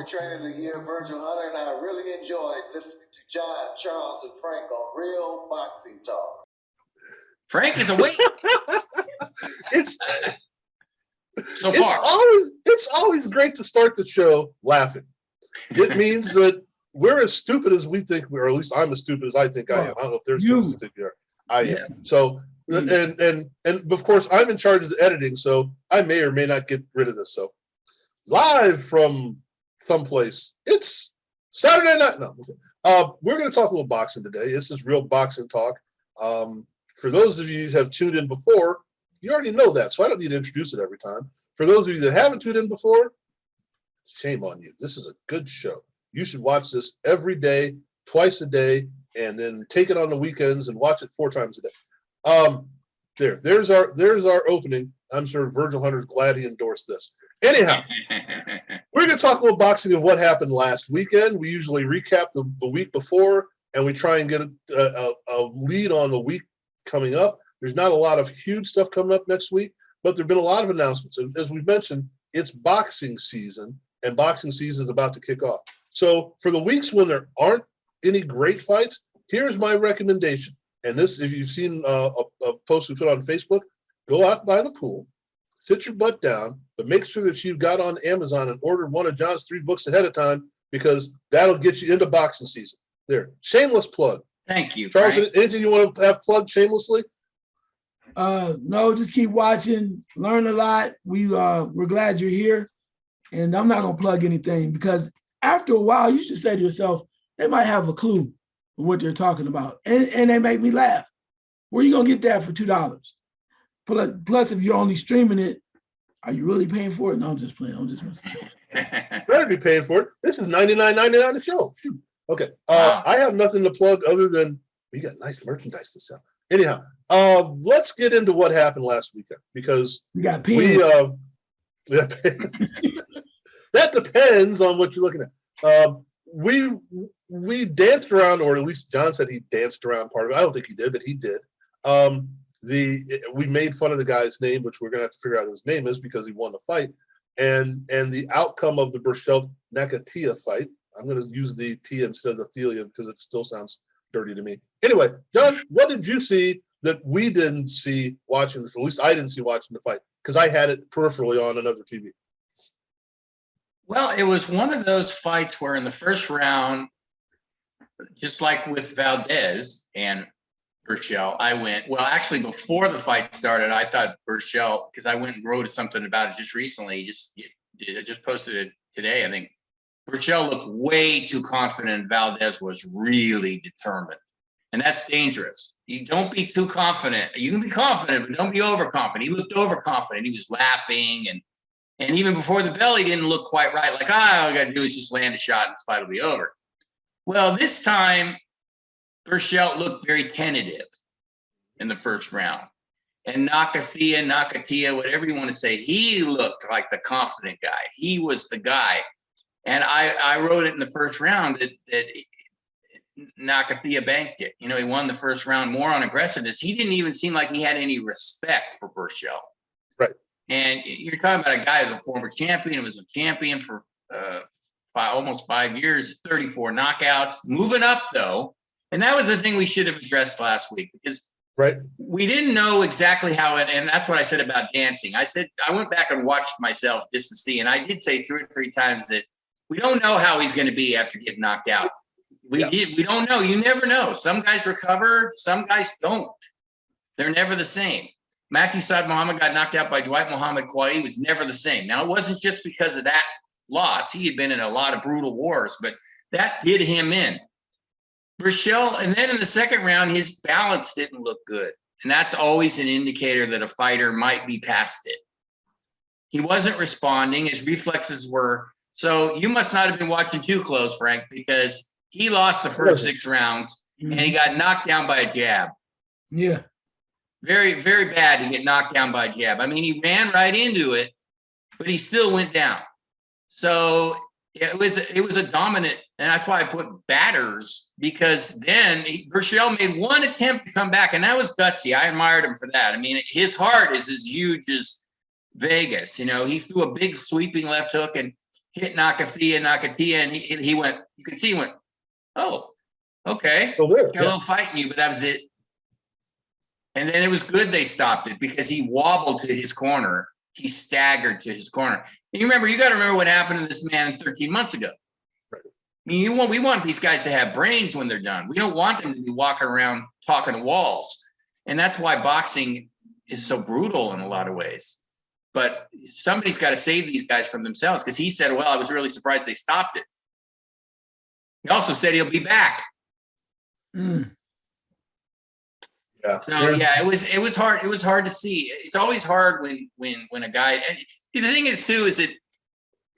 former trainer of the year, Virgil Hunter, and I really enjoyed listening to John, Charles, and Frank on Real Boxing Talk. Frank is awake. It's so far. It's always great to start the show laughing. It means that we're as stupid as we think we are, or at least I'm as stupid as I think I am. I don't know if they're stupid as they think they are. I am. So, and of course, I'm in charge of the editing, so I may or may not get rid of this. So, live from someplace, it's Saturday night. No, we're going to talk a little boxing today. This is Real Boxing Talk. For those of you who have tuned in before, you already know that, so I don't need to introduce it every time. For those of you that haven't tuned in before, shame on you. This is a good show. You should watch this every day, twice a day, and then take it on the weekends and watch it 4 times a day. There's our opening. I'm sure Virgil Hunter's glad he endorsed this. Anyhow, we're going to talk a little boxing of what happened last weekend. We usually recap the week before, and we try and get a lead on the week coming up. There's not a lot of huge stuff coming up next week, but there have been a lot of announcements. As we've mentioned, it's boxing season, and boxing season is about to kick off. So for the weeks when there aren't any great fights, here's my recommendation. And this, if you've seen a post we put on Facebook, go out by the pool, sit your butt down, but make sure that you've got on Amazon and ordered one of John's 3 books ahead of time, because that'll get you into boxing season. There, shameless plug. Thank you, Charles. Frank. Anything you want to have plugged shamelessly? No, just keep watching, learn a lot. We're glad you're here, and I'm not gonna plug anything, because after a while you should say to yourself, they might have a clue of what they're talking about, and they make me laugh. Where are you gonna get that for $2? Plus, if you're only streaming it, are you really paying for it? No, I'm just playing. I'm just messing. Better be paying for it. This is $99.99 a show. Okay. Wow. I have nothing to plug other than we got nice merchandise to sell. Anyhow, let's get into what happened last weekend, because We got pins. that depends on what you're looking at. We danced around, or at least John said he danced around part of it. I don't think he did, but he did. We made fun of the guy's name, which we're gonna have to figure out what his name is, because he won the fight, and the outcome of the Berchelt Nakathila fight. I'm gonna use the T instead of the Thelia because it still sounds dirty to me. Anyway, John, what did you see that we didn't see watching this? At least I didn't see watching the fight, because I had it peripherally on another TV. Well, it was one of those fights where in the first round, just like with Valdez and Berchelt, I went, well, actually before the fight started, I thought Berchelt, because I went and wrote something about it just recently, just posted it today, I think. Berchelt looked way too confident. Valdez was really determined. And that's dangerous. You don't be too confident. You can be confident, but don't be overconfident. He looked overconfident. He was laughing. And even before the bell, he didn't look quite right. Like, all I got to do is just land a shot and this fight will be over. Well, this time, Berchelt looked very tentative in the first round. And Nakathila, whatever you want to say, he looked like the confident guy. He was the guy. And I wrote it in the first round that Nakathila banked it. You know, he won the first round more on aggressiveness. He didn't even seem like he had any respect for Berchelt. Right. And you're talking about a guy who's a former champion. He was a champion for almost 5 years, 34 knockouts, moving up though. And that was the thing we should have addressed last week, because we didn't know exactly how it, and that's what I said about dancing. I went back and watched myself just to see, and I did say 2 or 3 times that we don't know how he's going to be after getting knocked out. We don't know. You never know. Some guys recover, some guys don't. They're never the same. Makki Saad Muhammad got knocked out by Dwight Muhammad Quali. He was never the same. Now, it wasn't just because of that loss. He had been in a lot of brutal wars, but that did him in. Berchelt, and then in the second round, his balance didn't look good. And that's always an indicator that a fighter might be past it. He wasn't responding. His reflexes were, so you must not have been watching too close, Frank, because he lost the first 6 rounds and he got knocked down by a jab. Yeah. Very, very bad to get knocked down by a jab. I mean, he ran right into it, but he still went down. So it was a dominant, and that's why I put batters, because then Berchelt made one attempt to come back, and that was gutsy. I admired him for that. I mean, his heart is as huge as Vegas. You know, he threw a big sweeping left hook, and hit Nakathia, and he went, you could see he went, oh, okay. So there, Got a little fight in you, but that was it. And then it was good they stopped it because he wobbled to his corner. He staggered to his corner. And you got to remember what happened to this man 13 months ago. Right. I mean, we want these guys to have brains when they're done. We don't want them to be walking around talking to walls. And that's why boxing is so brutal in a lot of ways. But somebody's got to save these guys from themselves, because he said, well, I was really surprised they stopped it. He also said he'll be back. Mm. yeah. So yeah, it was hard. It was hard to see. It's always hard when a guy. And see, the thing is too is that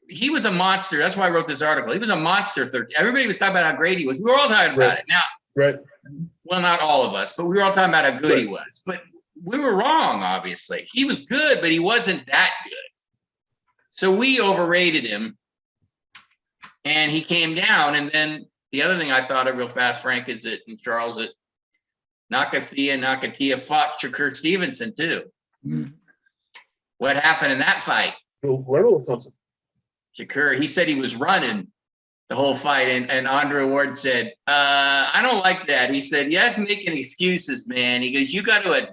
he was a monster. That's why I wrote this article. He was a monster. Everybody was talking about how great he was. We were all talking about it. Now, Right. well, not all of us, but we were all talking about how good he was. But we were wrong. Obviously, he was good, but he wasn't that good. So we overrated him, and he came down. And then the other thing I thought of real fast, Frank, is that, and Charles, that Nakathia fought Shakur Stevenson too. Mm. What happened in that fight? Shakur, he said he was running the whole fight, and Andre Ward said, I don't like that. He said, you have to make any excuses, man. He goes, you got to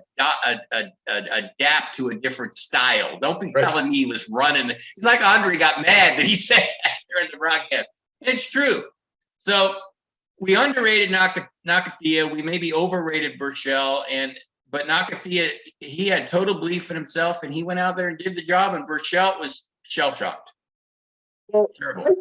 adapt to a different style. Don't be telling me he was running. It's like Andre got mad that he said that during the broadcast. It's true. So we underrated Nakathia. We maybe overrated Burchell, but Nakathia, he had total belief in himself, and he went out there and did the job, and Burchell was shell-shocked. Well, Terrible. I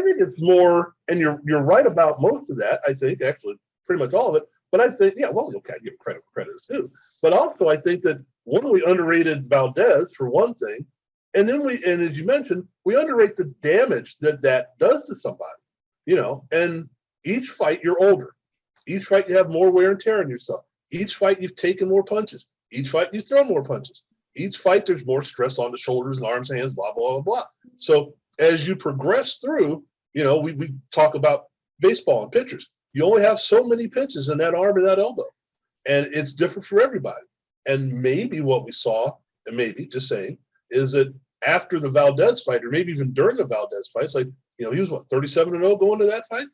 think it's more, and you're right about most of that. I think actually pretty much all of it. But I think, yeah, well, okay, give credit too. But also, I think that we underrated Valdez for one thing, and then and as you mentioned, we underrate the damage that does to somebody. And each fight you're older. Each fight you have more wear and tear on yourself. Each fight you've taken more punches. Each fight you throw more punches. Each fight there's more stress on the shoulders and arms, hands, blah, blah, blah, blah. So as you progress through, we talk about baseball and pitchers. You only have so many pitches in that arm and that elbow. And it's different for everybody. And maybe what we saw, and maybe just saying, is that after the Valdez fight, or maybe even during the Valdez fight, it's like, he was what, 37-0 going to that fight?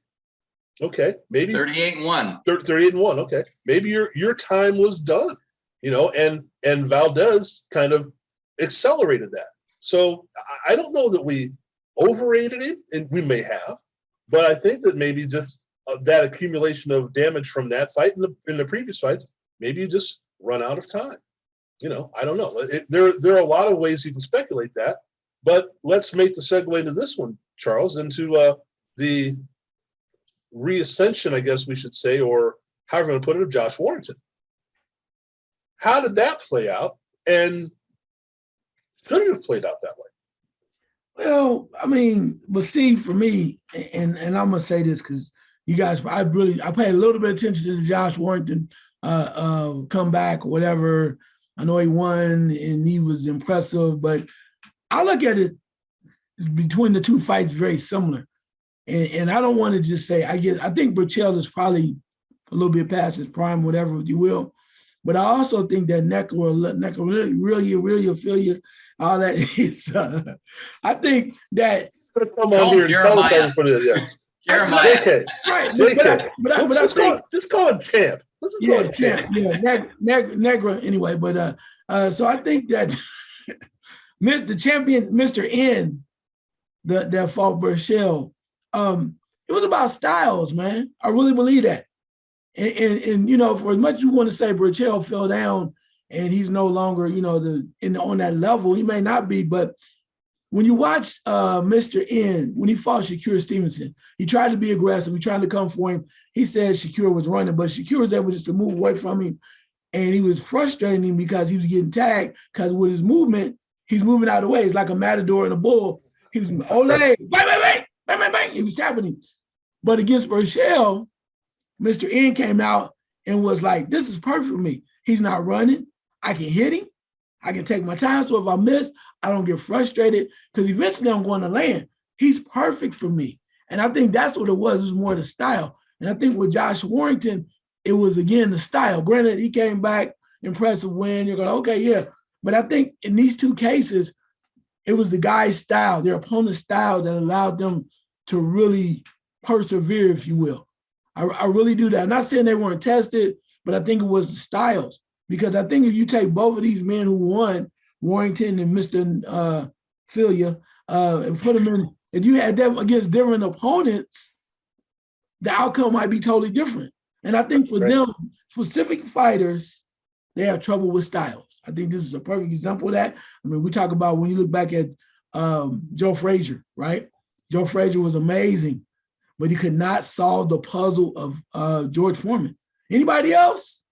Okay, maybe 38-1. 38-1. Okay, maybe your time was done. And Valdez kind of accelerated that. So I don't know that we overrated him, and we may have, but I think that maybe just that accumulation of damage from that fight in the previous fights, maybe you just run out of time. I don't know. There are a lot of ways you can speculate that, but let's make the segue into this one, Charles, into the reascension, I guess we should say, or however you want to put it, of Josh Warrington. How did that play out? And should it have played out that way? Well, I mean, but see, for me, and I'm gonna say this because you guys, I paid a little bit of attention to the Josh Warrington comeback or whatever. I know he won and he was impressive, but I look at it between the two fights very similar. And I don't want to just say, I think Burchell is probably a little bit past his prime, whatever you will. But I also think that necrophilia, all that is, I think that. Come on here and tell us for this. Yeah. Jeremiah. Okay. Right. Just call him Champ. Yeah, Champ. Yeah, Negra anyway. But so I think that the champion, Mr. N, that fought Burchell, it was about styles, man. I really believe that. And for as much as you want to say Burchell fell down and he's no longer, on that level, he may not be, but when you watch Mr. N, when he fought Shakur Stevenson, he tried to be aggressive. He tried to come for him. He said Shakur was running, but Shakur was able just to move away from him. And he was frustrating him because he was getting tagged because with his movement, he's moving out of the way. It's like a matador and a bull. He was, bang, bang, bang, bang. He was tapping him. But against Burchell, Mr. N came out and was like, this is perfect for me. He's not running. I can hit him. I can take my time. So if I miss, I don't get frustrated because eventually I'm going to land. He's perfect for me. And I think that's what it was. It was more the style. And I think with Josh Warrington, it was, again, the style. Granted, he came back, impressive win. You're going, okay, yeah. But I think in these two cases, it was the guy's style, their opponent's style, that allowed them to really persevere, if you will. I really do that. I'm not saying they weren't tested, but I think it was the styles. Because I think if you take both of these men who won, Warrington and Mr. Filia, and put them in, if you had them against different opponents, the outcome might be totally different. And I think for them, specific fighters, they have trouble with styles. I think this is a perfect example of that. I mean, we talk about when you look back at Joe Frazier, right? Joe Frazier was amazing, but he could not solve the puzzle of George Foreman. Anybody else?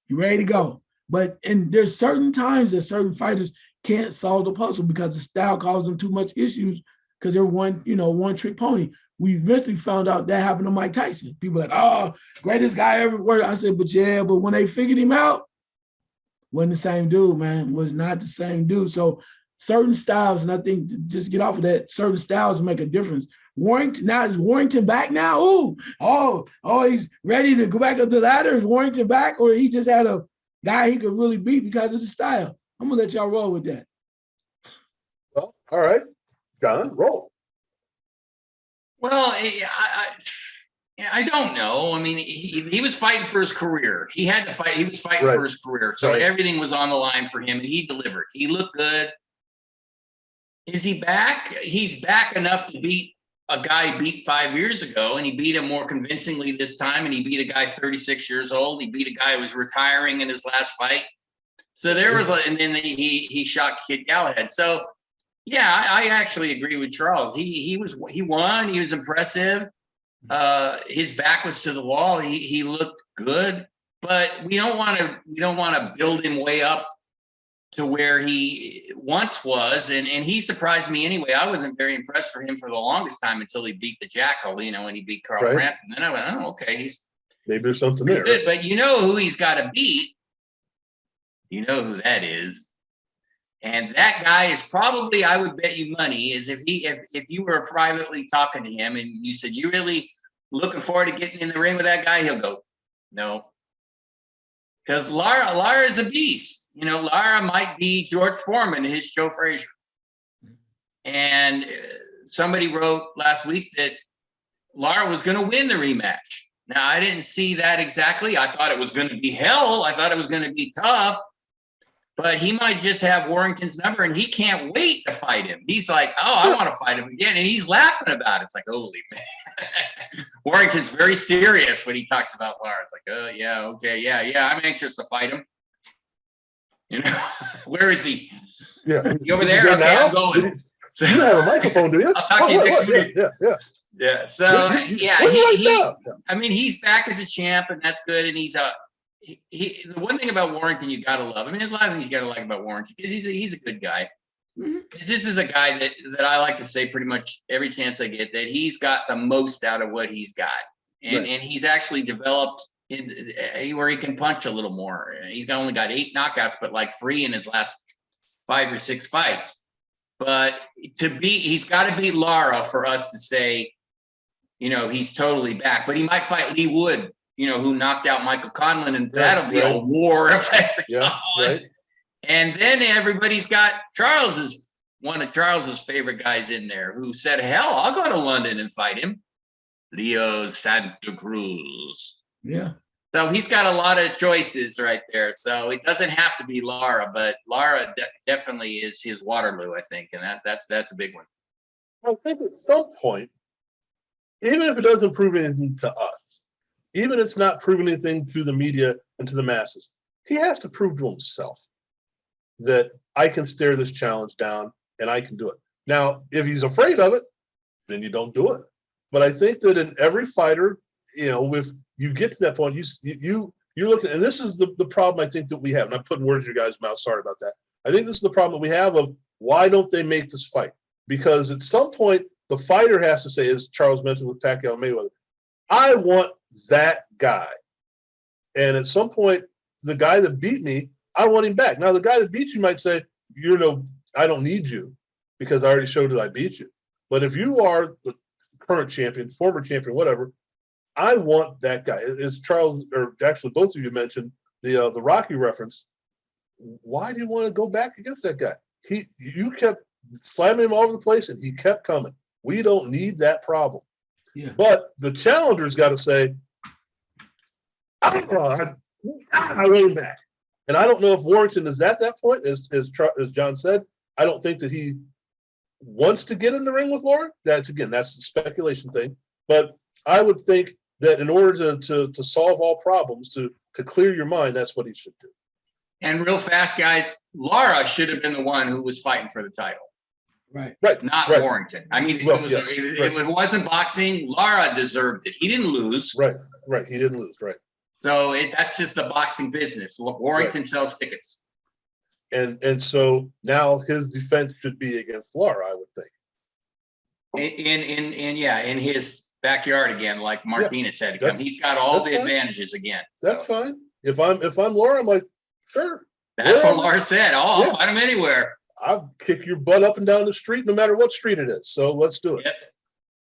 You ready to go? But and there's certain times that certain fighters can't solve the puzzle because the style causes them too much issues because they're one trick pony. We eventually found out that happened to Mike Tyson. People like, oh, greatest guy ever. I said, but when they figured him out, wasn't the same dude, man. Was not the same dude. So certain styles, and I think just get off of that, certain styles make a difference. Warrington, now is Warrington back now? Ooh, he's ready to go back up the ladder. Is Warrington back, or he just had a guy he could really beat because of the style? I'm gonna let y'all roll with that. Well, all right, John, roll. Well, I don't know. I mean, he was fighting for his career. He had to fight. He was fighting for his career. So everything was on the line for him, and he delivered. He looked good. Is he back? He's back enough to beat a guy he beat 5 years ago, and he beat him more convincingly this time, and he beat a guy 36 years old. He beat a guy who was retiring in his last fight. So there was, and then he shot Kid Galahad. So, yeah, I actually agree with Charles. He won. He was impressive. His back was to the wall. He looked good, but we don't want to build him way up to where he once was. And he surprised me anyway. I wasn't very impressed for him for the longest time until he beat the Jackal, when he beat Carl Frampton. And then I went, oh, okay, maybe there's something there. Good. But you know who he's got to beat? You know who that is. And that guy is probably, I would bet you money, is if you were privately talking to him and you said, you really looking forward to getting in the ring with that guy? He'll go, no. Because Lara is a beast. Lara might be George Foreman, his Joe Frazier. And somebody wrote last week that Lara was going to win the rematch. Now, I didn't see that exactly. I thought it was going to be hell. I thought it was going to be tough. But he might just have Warrington's number, and he can't wait to fight him. He's like, oh, I want to fight him again. And he's laughing about it. It's like, holy man. Warrington's very serious when he talks about Lara. It's like, oh, yeah, okay, yeah, I'm anxious to fight him. Where is he? Yeah. He over there? Okay, I'm going. You have a microphone, do you? I'll talk to you next week. Yeah. So, I mean, he's back as a champ, and that's good. And he's the one thing about Warrington you got to love. I mean, there's a lot of things you got to like about Warrington because he's a good guy. Mm-hmm. This is a guy that I like to say pretty much every chance I get that he's got the most out of what he's got. And he's actually developed where he can punch a little more. He's only got 8 knockouts, but like 3 in his last 5 or 6 fights. But he's got to beat Lara for us to say, he's totally back. But he might fight Lee Wood, who knocked out Michael Conlon, and that'll be a war if ever And then everybody's got one of Charles's favorite guys in there who said, hell, I'll go to London and fight him. Leo Santa Cruz. Yeah. So he's got a lot of choices right there. So it doesn't have to be Lara, but Lara definitely is his Waterloo, I think. And that's a big one. I think at some point, even if it doesn't prove anything to us, even if it's not proving anything to the media and to the masses, he has to prove to himself that I can stare this challenge down and I can do it. Now, if he's afraid of it, then you don't do it. But I think that in every fighter, if you get to that point, you look at, and this is the problem I think that we have. And I'm putting words in your guys' mouth. Sorry about that. I think this is the problem that we have of why don't they make this fight? Because at some point, the fighter has to say, as Charles mentioned with Pacquiao and Mayweather, I want that guy. And at some point, the guy that beat me, I want him back. Now, the guy that beat you might say, I don't need you because I already showed that I beat you. But if you are the current champion, former champion, whatever, I want that guy. As Charles, or actually both of you mentioned the Rocky reference. Why do you want to go back against that guy? You kept slamming him all over the place, and he kept coming. We don't need that problem. Yeah. But the challenger's got to say, I rein back. And I don't know if Warrington is at that point, as John said. I don't think that he wants to get in the ring with Laura. That's the speculation thing. But I would think that in order to solve all problems, to clear your mind, that's what he should do. And real fast, guys, Lara should have been the one who was fighting for the title. Right. Not right. Warrington. I mean, Well, if right. it wasn't boxing, Lara deserved it. He didn't lose. Right. He didn't lose. Right. So that's just the boxing business. Look, Warrington sells tickets. And so now his defense should be against Lara, I would think. In his backyard again, like Martinez had to come. He's got all the advantages again. That's fine. If I'm Lara, I'm like, sure. That's what Lara said. I'll fight him anywhere. I'll kick your butt up and down the street, no matter what street it is. So let's do it. Yep.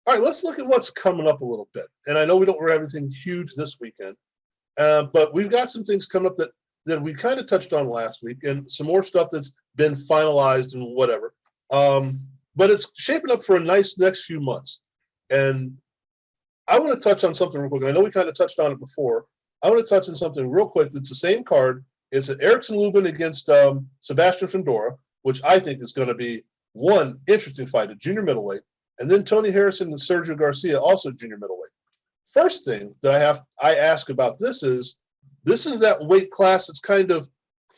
All right, let's look at what's coming up a little bit. And I know we don't have anything huge this weekend, but we've got some things coming up that we kind of touched on last week, and some more stuff that's been finalized and whatever. But it's shaping up for a nice next few months. And I want to touch on something real quick. I know we kind of touched on it before. I want to touch on something real quick. It's the same card. It's Erickson Lubin against Sebastian Fundora, which I think is going to be one interesting fight at junior middleweight, and then Tony Harrison and Sergio Garcia, also junior middleweight. First thing that I ask about this is that weight class. It's kind of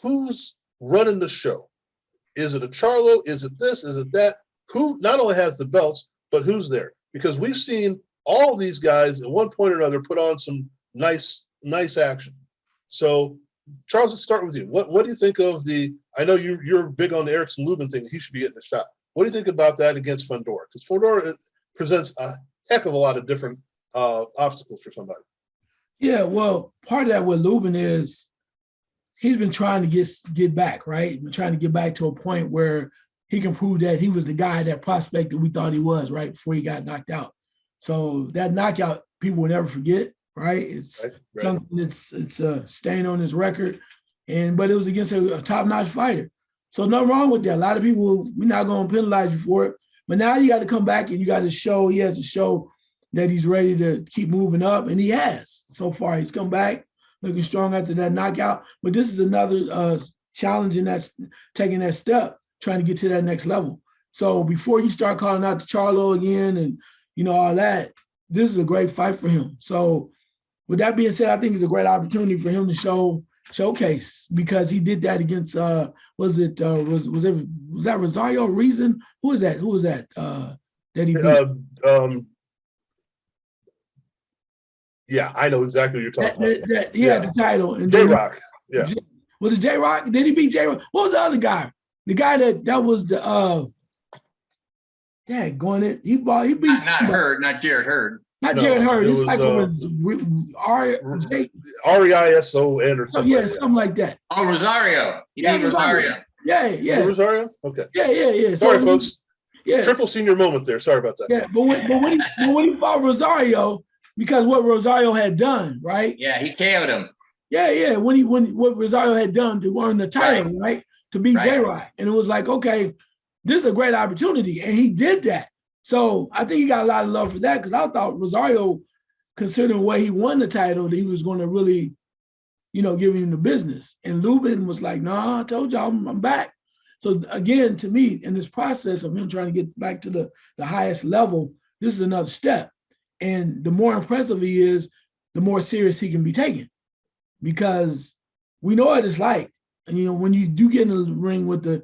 who's running the show. Is it a Charlo? Is it this? Is it that? Who not only has the belts, but who's there? Because we've seen all these guys at one point or another put on some nice action. So, Charles, let's start with you. What do you think of I know you're big on the Erickson Lubin thing. He should be getting a shot. What do you think about that against Fundora? Because Fundora presents a heck of a lot of different obstacles for somebody. Yeah, well, part of that with Lubin is he's been trying to get back, right? He's been trying to get back to a point where he can prove that he was the guy, that prospect that we thought he was, right, before he got knocked out. So that knockout, people will never forget, right? It's right. something it's a stain on his record, but it was against a top-notch fighter. So nothing wrong with that. A lot of people, we're not going to penalize you for it. But now you got to come back and he has to show that he's ready to keep moving up, and he has. So far, he's come back looking strong after that knockout. But this is another challenge, and that's taking that step, trying to get to that next level. So before you start calling out the Charlo again and, all that, this is a great fight for him. So with that being said, I think it's a great opportunity for him to showcase, because he did that against was that Rosario Reason? Who was that that he beat? Yeah, I know exactly what you're talking about. He had the title. And J-Rock. Yeah. Was it J-Rock? Did he beat J-Rock? What was the other guy? The guy that was the going it. He beat not Hurd, not Jared Hurd. Not Jared Hurd. It's like R-E-I-S-O-N or something. Yeah, something like that. Oh, Rosario. He beat Rosario. Yeah. Rosario? Okay. Yeah. Sorry, folks. Yeah. Triple senior moment there. Sorry about that. Yeah, but when he fought Rosario, because what Rosario had done, right? Yeah, he KO'd him. Yeah. When what Rosario had done to earn the title, right? To beat J-Rock. And it was like, okay, this is a great opportunity. And he did that. So I think he got a lot of love for that, because I thought Rosario, considering where he won the title, that he was going to really, give him the business. And Lubin was like, "No, I told y'all I'm back." So again, to me, in this process of him trying to get back to the highest level, this is another step. And the more impressive he is, the more serious he can be taken, because we know what it's like. And, when you do get in the ring with the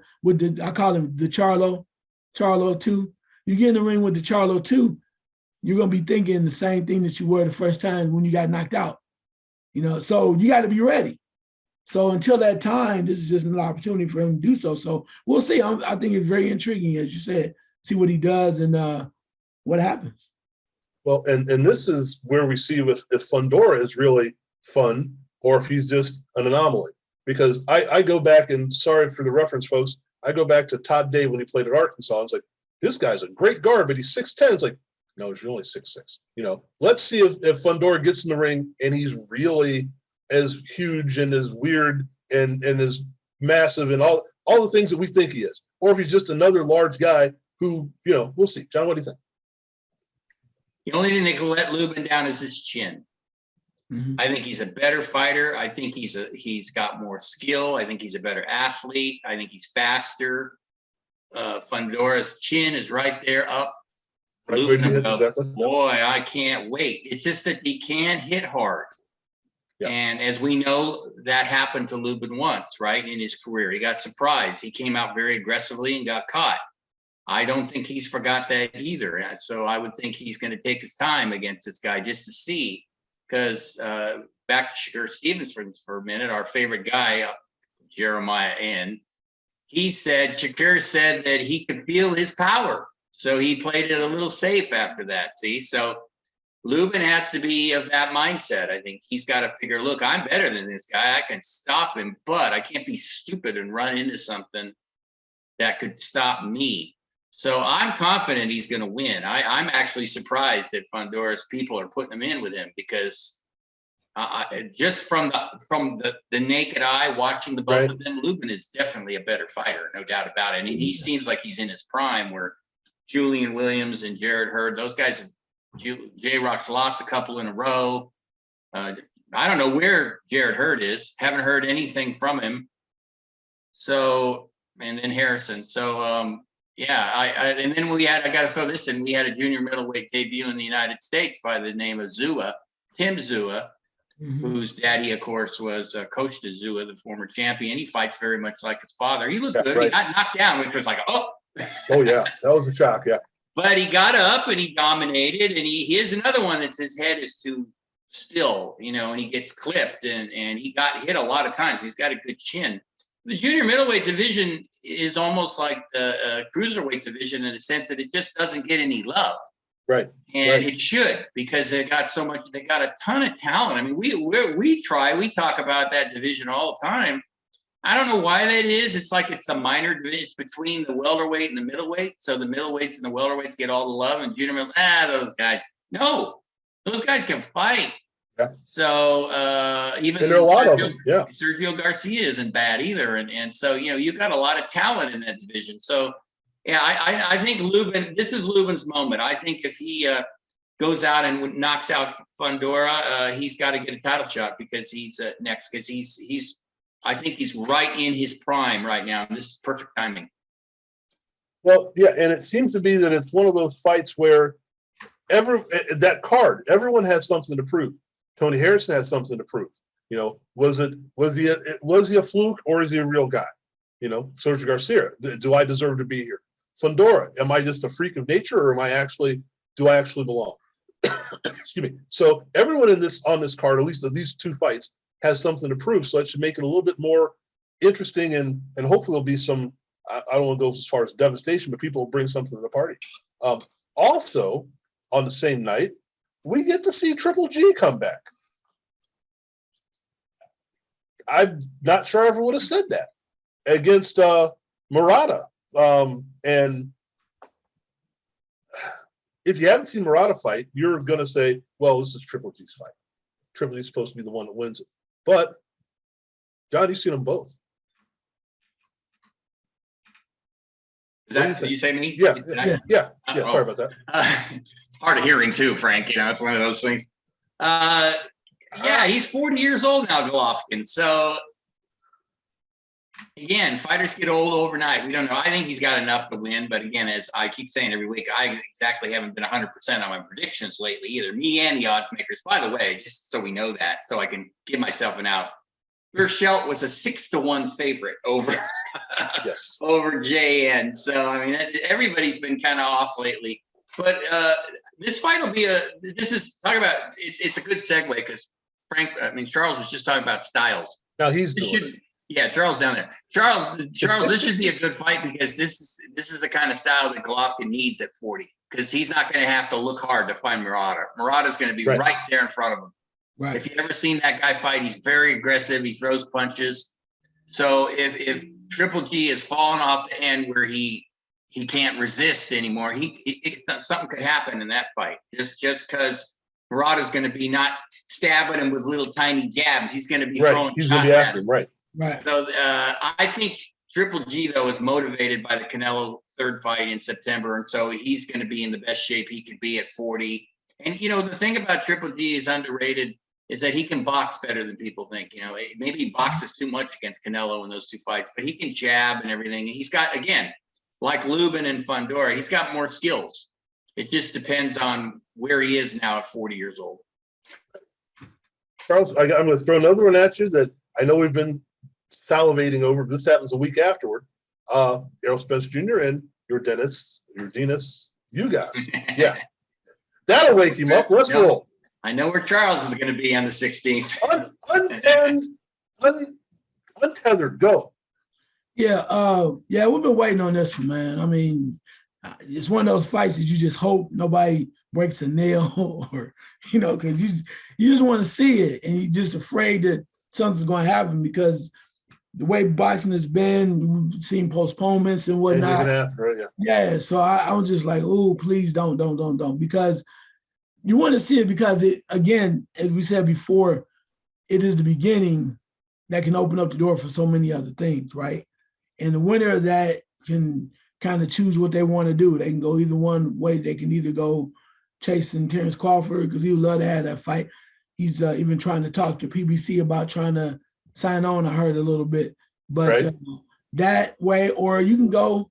I call him the Charlo 2, you get in the ring with the Charlo 2, you're going to be thinking the same thing that you were the first time when you got knocked out. So you got to be ready. So until that time, this is just an opportunity for him to do so. So we'll see. I think it's very intriguing, as you said, see what he does and what happens. Well, and this is where we see if Fundora is really fun or if he's just an anomaly. Because I go back, and sorry for the reference, folks, I go back to Todd Day when he played at Arkansas. I was like, this guy's a great guard, but he's 6'10". It's like, no, he's only 6'6". Let's see if Fundora gets in the ring and he's really as huge and as weird and as massive and all the things that we think he is. or if he's just another large guy who, we'll see. John, what do you think? The only thing that can let Lubin down is his chin. Mhm. I think he's a better fighter. I think he's got more skill. I think he's a better athlete. I think he's faster. Fundora's chin is right there up. Right where you hit, exactly. Boy, I can't wait. It's just that he can hit hard. Yeah. And as we know, that happened to Lubin once, right, in his career. He got surprised. He came out very aggressively and got caught. I don't think he's forgot that either. So I would think he's going to take his time against this guy just to see. Because back to Shakur Stevens for a minute, our favorite guy, Jeremiah N., Shakur said that he could feel his power. So he played it a little safe after that, see? So Lubin has to be of that mindset. I think he's got to figure, look, I'm better than this guy. I can stop him, but I can't be stupid and run into something that could stop me. So I'm confident he's going to win. I'm actually surprised that Fundora's people are putting him in with him because just from the naked eye watching the both of them, Lubin is definitely a better fighter, no doubt about it. And he seems like he's in his prime where Julian Williams and Jared Hurd, those guys, J-Rock's lost a couple in a row. I don't know where Jared Hurd is. Haven't heard anything from him. So, and then Harrison. So, yeah, and then I got to throw this in. We had a junior middleweight debut in the United States by the name of Zua, Tim Zua, whose daddy, of course, was Coach to Zua, the former champion. He fights very much like his father. He looked good. Right. He got knocked down, which was like, oh, yeah, that was a shock. Yeah. But he got up and he dominated, and he is another one that's his head is too still, and he gets clipped and he got hit a lot of times. He's got a good chin. The junior middleweight division is almost like the cruiserweight division in the sense that it just doesn't get any love. Right. And it should, because they got a ton of talent. I mean, we talk about that division all the time. I don't know why that is. It's like it's a minor division between the welterweight and the middleweight. So the middleweights and the welterweights get all the love, and junior middleweight, those guys. No, those guys can fight. Yeah. So even there are a lot of them. Yeah. Sergio Garcia isn't bad either, and so you've got a lot of talent in that division. So yeah, I think Lubin. This is Lubin's moment. I think if he goes out and knocks out Fundora, he's got to get a title shot because he's next. Because I think he's right in his prime right now. And this is perfect timing. Well, yeah, and it seems to be that it's one of those fights where that card, everyone has something to prove. Tony Harrison has something to prove. Was he a fluke or is he a real guy? Sergio Garcia, do I deserve to be here? Fundora, am I just a freak of nature or do I actually belong? Excuse me. So everyone on this card, at least of these two fights, has something to prove. So that should make it a little bit more interesting and hopefully there'll be some, I don't want to go as far as devastation, but people will bring something to the party. Also, on the same night, we get to see Triple G come back. I'm not sure I ever would have said that against Murata. And if you haven't seen Murata fight, you're going to say, well, this is Triple G's fight. Triple G's supposed to be the one that wins it. But, John, you've seen them both. Did you say me? Yeah. Sorry about that. Hard of hearing too, Frank. It's one of those things. Yeah, he's 40 years old now, Golovkin. So again, fighters get old overnight. We don't know. I think he's got enough to win, but again, as I keep saying every week, I exactly haven't been 100% on my predictions lately either. Me and the odds makers. By the way, just so we know that, so I can give myself an out. Burchelt was a 6-1 favorite over over JN. So I mean, everybody's been kind of off lately. But this fight will be it's a good segue because Charles was just talking about styles. Now he's doing it. Yeah, Charles down there. Charles, this should be a good fight because this is the kind of style that Golovkin needs at 40 because he's not going to have to look hard to find Murata. Murata's going to be right there in front of him. Right. If you've ever seen that guy fight, he's very aggressive. He throws punches. So if Triple G is falling off the end where he can't resist anymore, something could happen in that fight. Just because Murata's going to be not stabbing him with little tiny jabs, he's going to be throwing shots at him. Right. So I think Triple G, though, is motivated by the Canelo third fight in September. And so he's going to be in the best shape he could be at 40. And, the thing about Triple G is underrated is that he can box better than people think. Maybe he boxes too much against Canelo in those two fights, but he can jab and everything. He's got, again, like Lubin and Fundora, he's got more skills. It just depends on where he is now at 40 years old. Charles, I'm going to throw another one at you that I know we've been salivating over. This happens a week afterward. Errol Spence Jr. and your Dennis, you guys. Yeah. That'll wake him up. Let's roll. I know where Charles is going to be on the 16th. Untethered, go. Yeah, we've been waiting on this one, man. I mean, it's one of those fights that you just hope nobody breaks a nail or, because you just want to see it and you're just afraid that something's going to happen because the way boxing has been, we've seen postponements and whatnot. Right, yeah, so I was just like, oh, please don't, because you want to see it because it, again, as we said before, it is the beginning that can open up the door for so many other things, right? And the winner of that can kind of choose what they want to do. They can go either one way. They can either go chasing Terrence Crawford because he would love to have that fight. He's even trying to talk to PBC about trying to sign on. I heard a little bit, but right. That way, or you can go,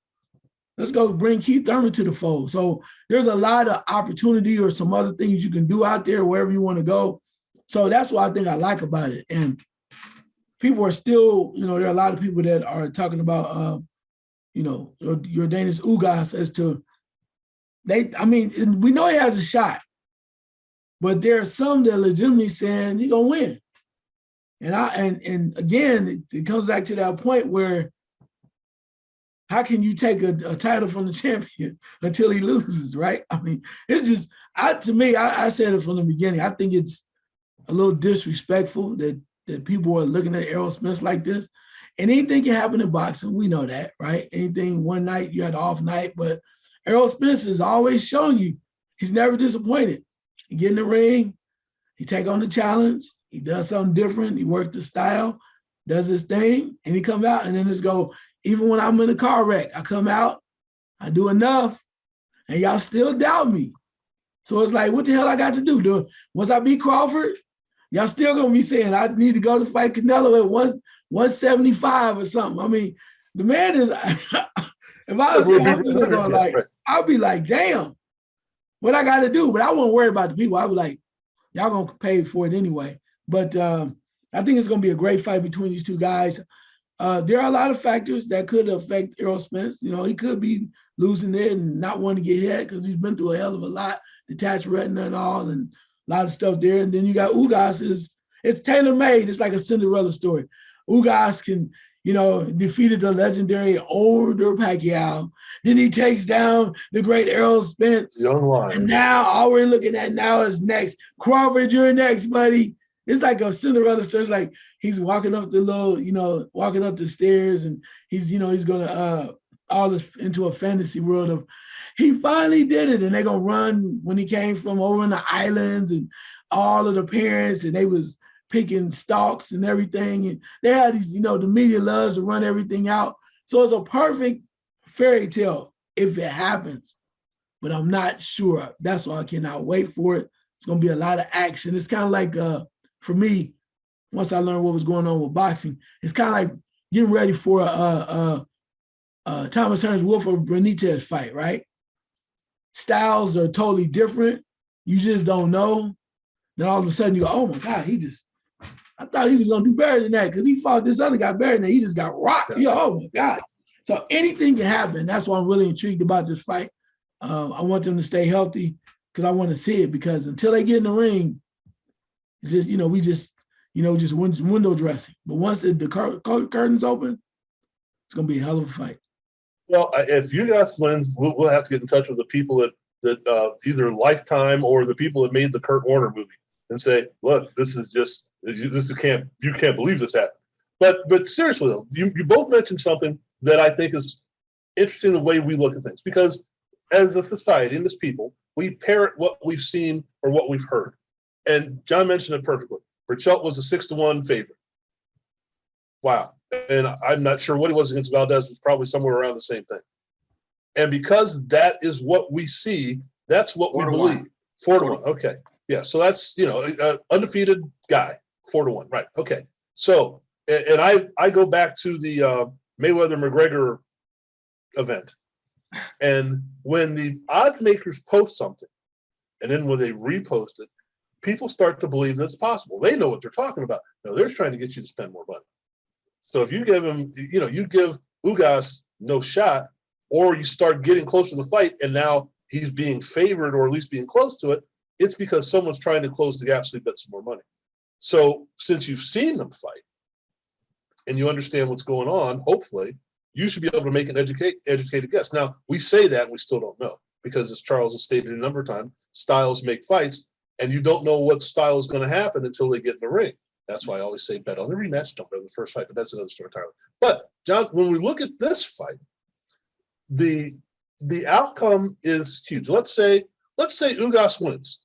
let's go bring Keith Thurman to the fold. So there's a lot of opportunity or some other things you can do out there, wherever you want to go. So that's what I think I like about it. And people are still, there are a lot of people that are talking about, your Danish Ugas as to we know he has a shot, but there are some that are legitimately saying he's gonna win. And again, it comes back to that point where how can you take a title from the champion until he loses, right? I mean, it's just, to me, I said it from the beginning. I think it's a little disrespectful that people are looking at Errol Spence like this. And anything can happen in boxing. We know that, right? Anything one night, you had an off night, but Errol Spence has always shown you he's never disappointed. He get in the ring, he take on the challenge, he does something different, he works the style, does his thing, and he come out and then just go, even when I'm in a car wreck, I come out, I do enough, and y'all still doubt me. So it's like, what the hell I got to do? Once I beat Crawford, y'all still gonna be saying I need to go to fight Canelo at 175 or something. I mean, the man is, if I was going like, I'll be like, damn, what I got to do? But I won't worry about the people. I was like, y'all gonna pay for it anyway. But I think it's gonna be a great fight between these two guys. There are a lot of factors that could affect Errol Spence. He could be losing it and not wanting to get hit because he's been through a hell of a lot, detached retina and all, and a lot of stuff there. And then you got Ugas it's tailor-made. It's like a Cinderella story. Ugas can, defeated the legendary older Pacquiao. Then he takes down the great Errol Spence. Young lion. And now all we're looking at now is next. Crawford, you're next, buddy. It's like a Cinderella story. It's like he's walking up walking up the stairs and he's going to all this into a fantasy world of he finally did it. And they're going to run when he came from over in the islands and all of the parents and they was picking stalks and everything. And they had these, the media loves to run everything out. So it's a perfect fairy tale if it happens, but I'm not sure. That's why I cannot wait for it. It's going to be a lot of action. It's kind of like, for me, once I learned what was going on with boxing, it's kind of like getting ready for Thomas Hearns Wilford Benitez fight, right? Styles are totally different. You just don't know. Then all of a sudden you go, oh my God, I thought he was going to do better than that because he fought this other guy better than that. He just got rocked. Oh my God. So anything can happen. That's why I'm really intrigued about this fight. I want them to stay healthy because I want to see it because until they get in the ring, it's just, we just window dressing. But once the curtains open, it's going to be a hell of a fight. Well, if you guys wins, we'll have to get in touch with the people that it's either Lifetime or the people that made the Kurt Warner movie and say, look, you can't believe this happened. But seriously though, you both mentioned something that I think is interesting the way we look at things because as a society and as people, we parrot what we've seen or what we've heard. And John mentioned it perfectly. Burchelt was a 6-1 favorite. Wow. And I'm not sure what he was against Valdez. It was probably somewhere around the same thing. And because that is what we see, that's what we 4-1. believe. 4-1. Okay. Yeah. So that's, undefeated guy, 4-1. Right. Okay. So, and I go back to the Mayweather-McGregor event. And when the odds makers post something, and then when they repost it, people start to believe that it's possible. They know what they're talking about. No, they're trying to get you to spend more money. So if you give him, you give Ugas no shot, or you start getting close to the fight, and now he's being favored or at least being close to it, it's because someone's trying to close the gap so you bet some more money. So since you've seen them fight and you understand what's going on, hopefully, you should be able to make an educated guess. Now, we say that and we still don't know because, as Charles has stated a number of times, styles make fights, and you don't know what style is going to happen until they get in the ring. That's why I always say bet on the rematch, don't bet on the first fight, but that's another story entirely. But, John, when we look at this fight, the outcome is huge. Let's say Ugas wins.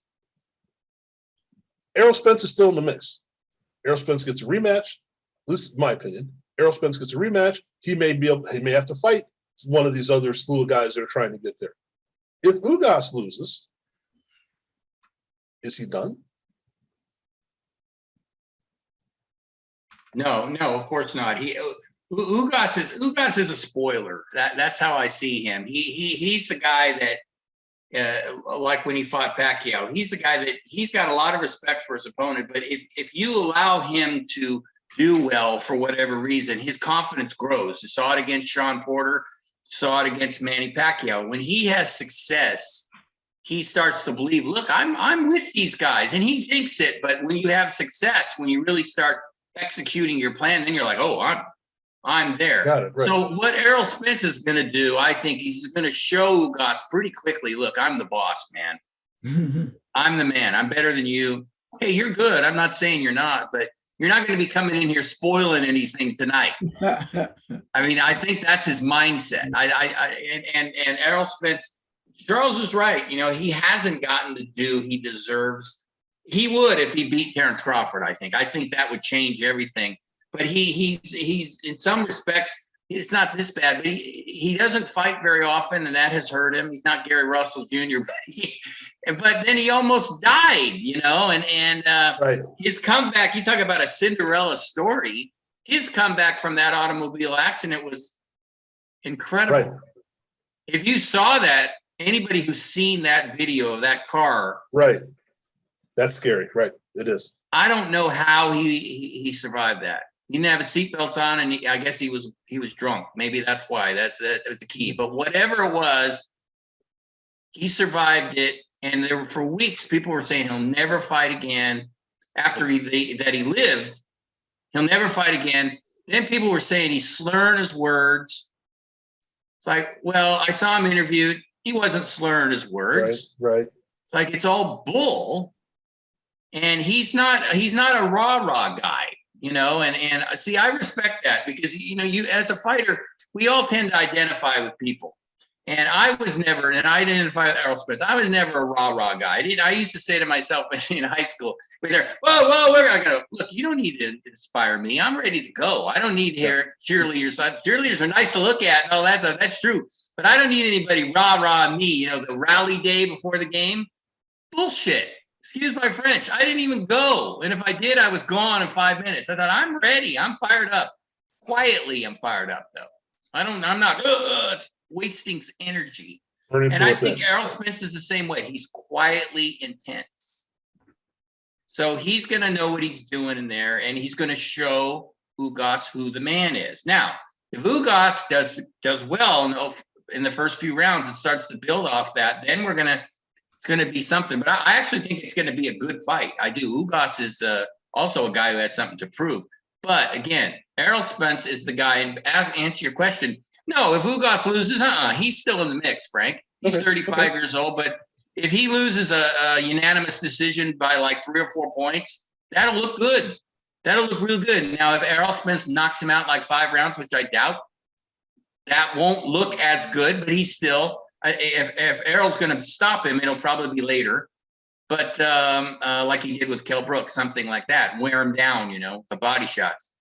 Errol Spence is still in the mix. Errol Spence gets a rematch. This is my opinion. Errol Spence gets a rematch. He may have to fight one of these other slew of guys that are trying to get there. If Ugas loses, is he done? No, of course not. Ugas is a spoiler. That's how I see him. He's the guy that, like when he fought Pacquiao, he's the guy that he's got a lot of respect for his opponent. But if you allow him to do well for whatever reason, his confidence grows. You saw it against Sean Porter, saw it against Manny Pacquiao. When he has success, he starts to believe, look, I'm with these guys, and he thinks it. But when you have success, when you really start executing your plan, then you're like, oh, I'm there. Got it, right. So what Errol Spence is going to do, I think he's going to show Ugas pretty quickly, look, I'm the boss, man. I'm the man. I'm better than you. Hey, you're good. I'm not saying you're not, but you're not going to be coming in here spoiling anything tonight. I mean, I think that's his mindset. And Errol Spence, Charles was right. He hasn't gotten the due he deserves. He would if he beat Terrence Crawford, I think. I think that would change everything. But he's in some respects, it's not this bad, but he doesn't fight very often, and that has hurt him. He's not Gary Russell Jr., but then he almost died, and Right. His comeback, you talk about a Cinderella story, his comeback from that automobile accident was incredible. Right. If you saw that, anybody who's seen that video of that car. Right. That's scary. Right. It is. I don't know how he survived that. He didn't have a seatbelt on, and I guess he was drunk. Maybe that's why. That was the key. But whatever it was, he survived it. And for weeks, people were saying he'll never fight again. After he lived, he'll never fight again. Then people were saying he's slurring his words. It's like, well, I saw him interviewed. He wasn't slurring his words. Right. It's like it's all bull. And he's not a rah-rah guy, and see, I respect that because, you as a fighter, we all tend to identify with people. And I was never, and I identify with Errol Spence, I was never a rah-rah guy. I used to say to myself in high school, we're there, whoa, we're going to look, you don't need to inspire me. I'm ready to go. I don't need to hear cheerleaders. Cheerleaders are nice to look at. No, that's true. But I don't need anybody rah-rah me, the rally day before the game. Bullshit. Excuse my French. I didn't even go. And if I did, I was gone in 5 minutes. I thought, I'm ready. I'm fired up. Quietly, I'm fired up, though. I'm not wasting energy. And I think Errol Spence is the same way. He's quietly intense. So he's going to know what he's doing in there, and he's going to show Ugas who the man is. Now, if Ugas does well in the first few rounds and starts to build off that, then we're going to be something. But I actually think it's going to be a good fight. I do. Ugas is also a guy who has something to prove. But again, Errol Spence is the guy. And answer your question, no, if Ugas loses, he's still in the mix, Frank. He's 35 years old. But if he loses a unanimous decision by like 3 or 4 points, that'll look good. That'll look real good. Now, if Errol Spence knocks him out like 5 rounds, which I doubt, that won't look as good. But he's still. If Errol's going to stop him, it'll probably be later. But like he did with Kell Brook, something like that, wear him down, the body shots.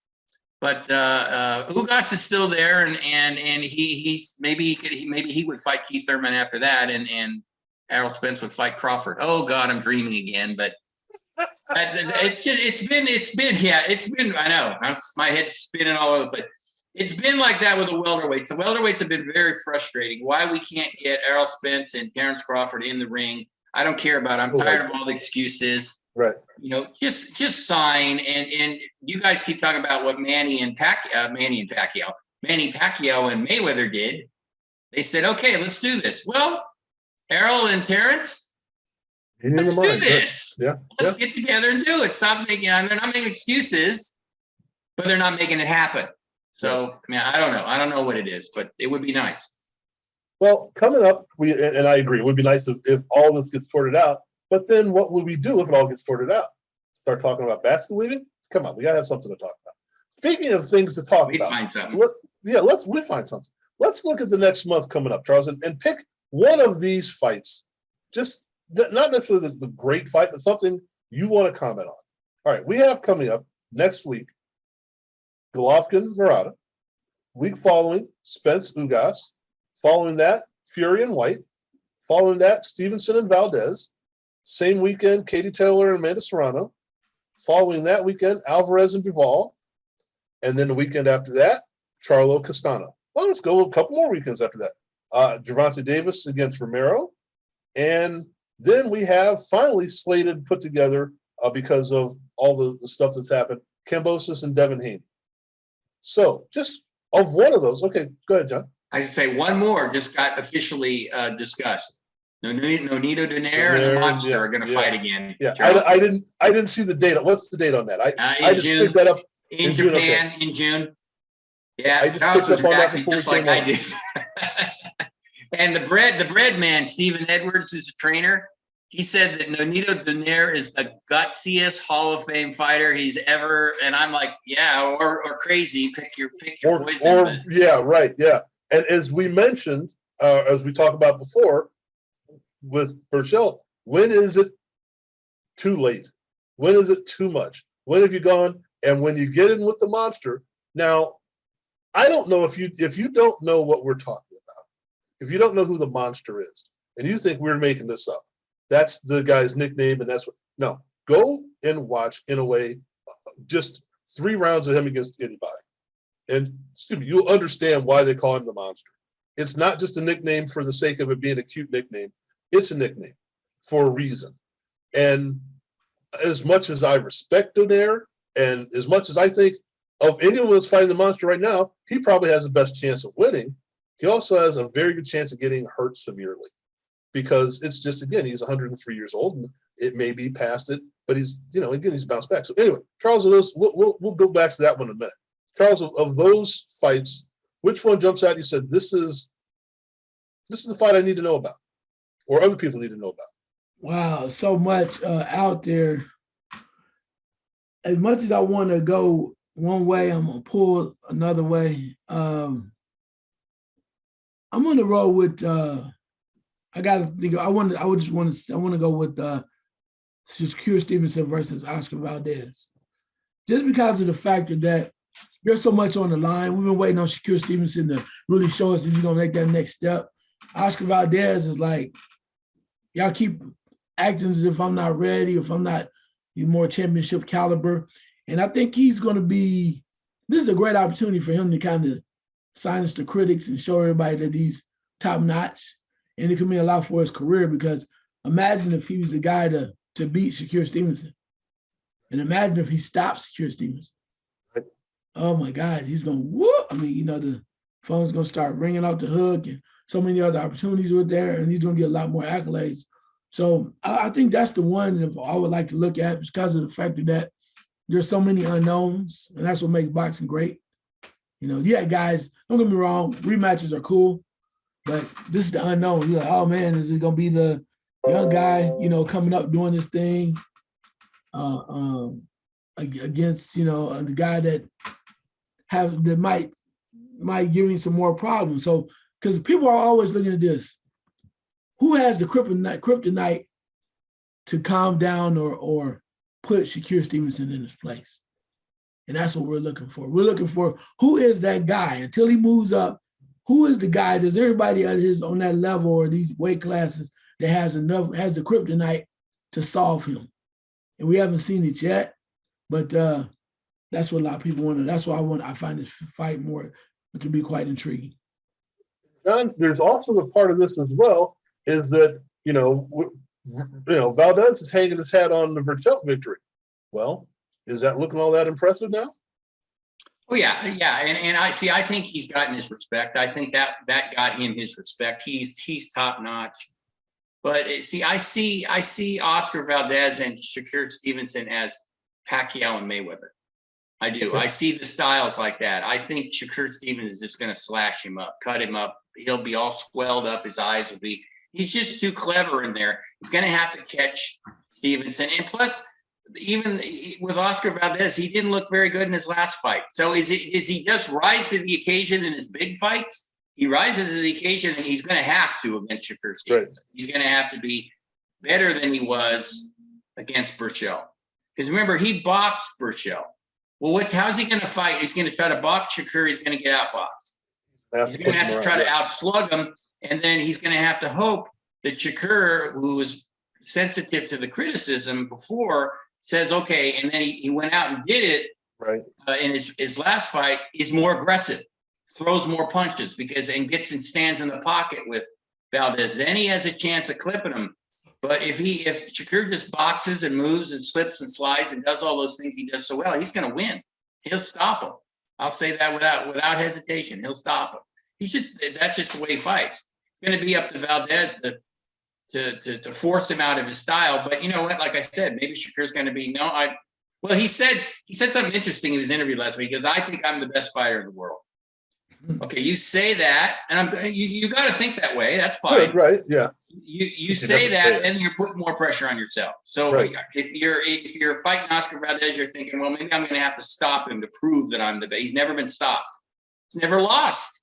But Ugas is still there, and he's maybe he would fight Keith Thurman after that, and Errol Spence would fight Crawford. Oh God, I'm dreaming again. But it's been I know my head's spinning all over, but it's been like that with the welterweights. The welterweights have been very frustrating. Why we can't get Errol Spence and Terrence Crawford in the ring, I don't care about. I'm tired of all the excuses. Right. You know, just sign, and you guys keep talking about what Manny Pacquiao and Mayweather did. They said, okay, let's do this. Well, Errol and Terrence, let's do this. Yeah. Let's get together and do it. Stop making, they're not making excuses, but they're not making it happen. So, I mean, I don't know. I don't know what it is, but it would be nice. Well, coming up, and I agree, it would be nice if all this gets sorted out. But then what will we do if it all gets sorted out? Start talking about basket weaving? Come on, we gotta have something to talk about. Speaking of things to talk We'd about, find something. let's find something. Let's look at the next month coming up, Charles, and pick one of these fights. Just not necessarily the great fight, but something you want to comment on. All right, we have coming up next week, Golovkin Murata. Week following, Spence Ugas. Following that, Fury and White. Following that, Stevenson and Valdez. Same weekend, Katie Taylor and Amanda Serrano. Following that weekend, Alvarez and Duval. And then the weekend after that, Charlo Castano. Well, let's go a couple more weekends after that. Gervonta Davis against Romero. And then we have finally slated, put together, because of all the stuff that's happened, Kambosos and Devin Haney. So just of one of those, okay, go ahead, John. I should say one more just got officially discussed. Nonito Donaire and the Monster are going to fight again. Yeah, I didn't see the date. What's the date on that? I just June, picked that up in Japan in June. Yeah, I just picked up on that before just we like came I on. did. And the bread man, Stephen Edwards, who's a trainer, he said that Nonito Donaire is the gutsiest Hall of Fame fighter he's ever. And I'm like, yeah, or crazy. Pick your poison. Yeah, right. Yeah, and as we mentioned, as we talked about before, with Burchell, when is it too late? When is it too much? When have you gone? And when you get in with the Monster, now, I don't know if you don't know what we're talking about, if you don't know who the Monster is, and you think we're making this up, that's the guy's nickname, and that's what. No, go and watch Inoue, just 3 rounds of him against anybody, and you'll understand why they call him the Monster. It's not just a nickname for the sake of it being a cute nickname. It's a nickname for a reason. And as much as I respect Donaire, and as much as I think of anyone that's fighting the Monster right now, he probably has the best chance of winning. He also has a very good chance of getting hurt severely, because it's just, again, he's 103 years old, and it may be past it, but he's bounced back. So anyway, Charles, we'll go back to that one in a minute. Charles, of those fights, which one jumps out? You said this is the fight I need to know about, or other people need to know about. Wow, so much out there. As much as I want to go one way, I'm gonna pull another way. I'm gonna roll with. I gotta think. I want to go with Shakur Stevenson versus Oscar Valdez, just because of the factor that there's so much on the line. We've been waiting on Shakur Stevenson to really show us if he's gonna make that next step. Oscar Valdez is like, y'all keep acting as if I'm not ready, if I'm not more championship caliber. And I think he's going to be, this is a great opportunity for him to kind of silence the critics and show everybody that he's top notch. And it could mean a lot for his career, because imagine if he was the guy to beat Shakur Stevenson. And imagine if he stops Shakur Stevenson. Oh my God, he's going to whoop. I mean, the phone's going to start ringing off the hook, and so many other opportunities were there, and he's going to get a lot more accolades. So I think that's the one that I would like to look at, because of the fact that there's so many unknowns, and that's what makes boxing great. Guys, don't get me wrong, rematches are cool, but this is the unknown. You're like, oh man, is it going to be the young guy, coming up doing this thing against, the guy that might give me some more problems. So, because people are always looking at this. Who has the kryptonite to calm down or put Shakur Stevenson in his place? And that's what we're looking for. We're looking for who is that guy until he moves up. Who is the guy? Does everybody on that level or these weight classes that has the kryptonite to solve him? And we haven't seen it yet, but that's what a lot of people want. That's why I find this fight more to be quite intriguing. John, there's also the part of this as well is that Valdez is hanging his hat on the Berchelt victory. Well, is that looking all that impressive now? Oh yeah, and I think he's gotten his respect. I think that got him his respect. He's top notch. But I see Oscar Valdez and Shakur Stevenson as Pacquiao and Mayweather. I do. I see the styles like that. I think Shakur Stevenson is just going to slash him up, cut him up. He'll be all swelled up. His eyes will be. He's just too clever in there. He's going to have to catch Stevenson, and plus, even with Oscar Valdez, he didn't look very good in his last fight. So is he just rise to the occasion in his big fights? He rises to the occasion, and he's going to have to against Shakur Stevenson. Right. He's going to have to be better than he was against Berchelt. Because remember, he boxed Berchelt. Well, how's he going to fight? He's going to try to box Shakur. He's going to get outboxed. He's going to have to try to outslug him, and then he's going to have to hope that Shakur, who was sensitive to the criticism before, says, okay, and then he went out and did it right in his last fight, is more aggressive, throws more punches and stands in the pocket with Valdez. Then he has a chance of clipping him. But if Shakur just boxes and moves and slips and slides and does all those things he does so well, he's going to win. He'll stop him. I'll say that without hesitation. He'll stop him. That's just the way he fights. It's going to be up to Valdez to force him out of his style. But you know what? Like I said, maybe Shakur's going to be well, he said something interesting in his interview last week. He goes, I think I'm the best fighter in the world. Okay, you say that, and you got to think that way. That's fine. Right, yeah. You say that, and you're putting more pressure on yourself. So right. if you're fighting Oscar Valdez, you're thinking, well, maybe I'm going to have to stop him to prove that I'm the best. He's never been stopped. He's never lost.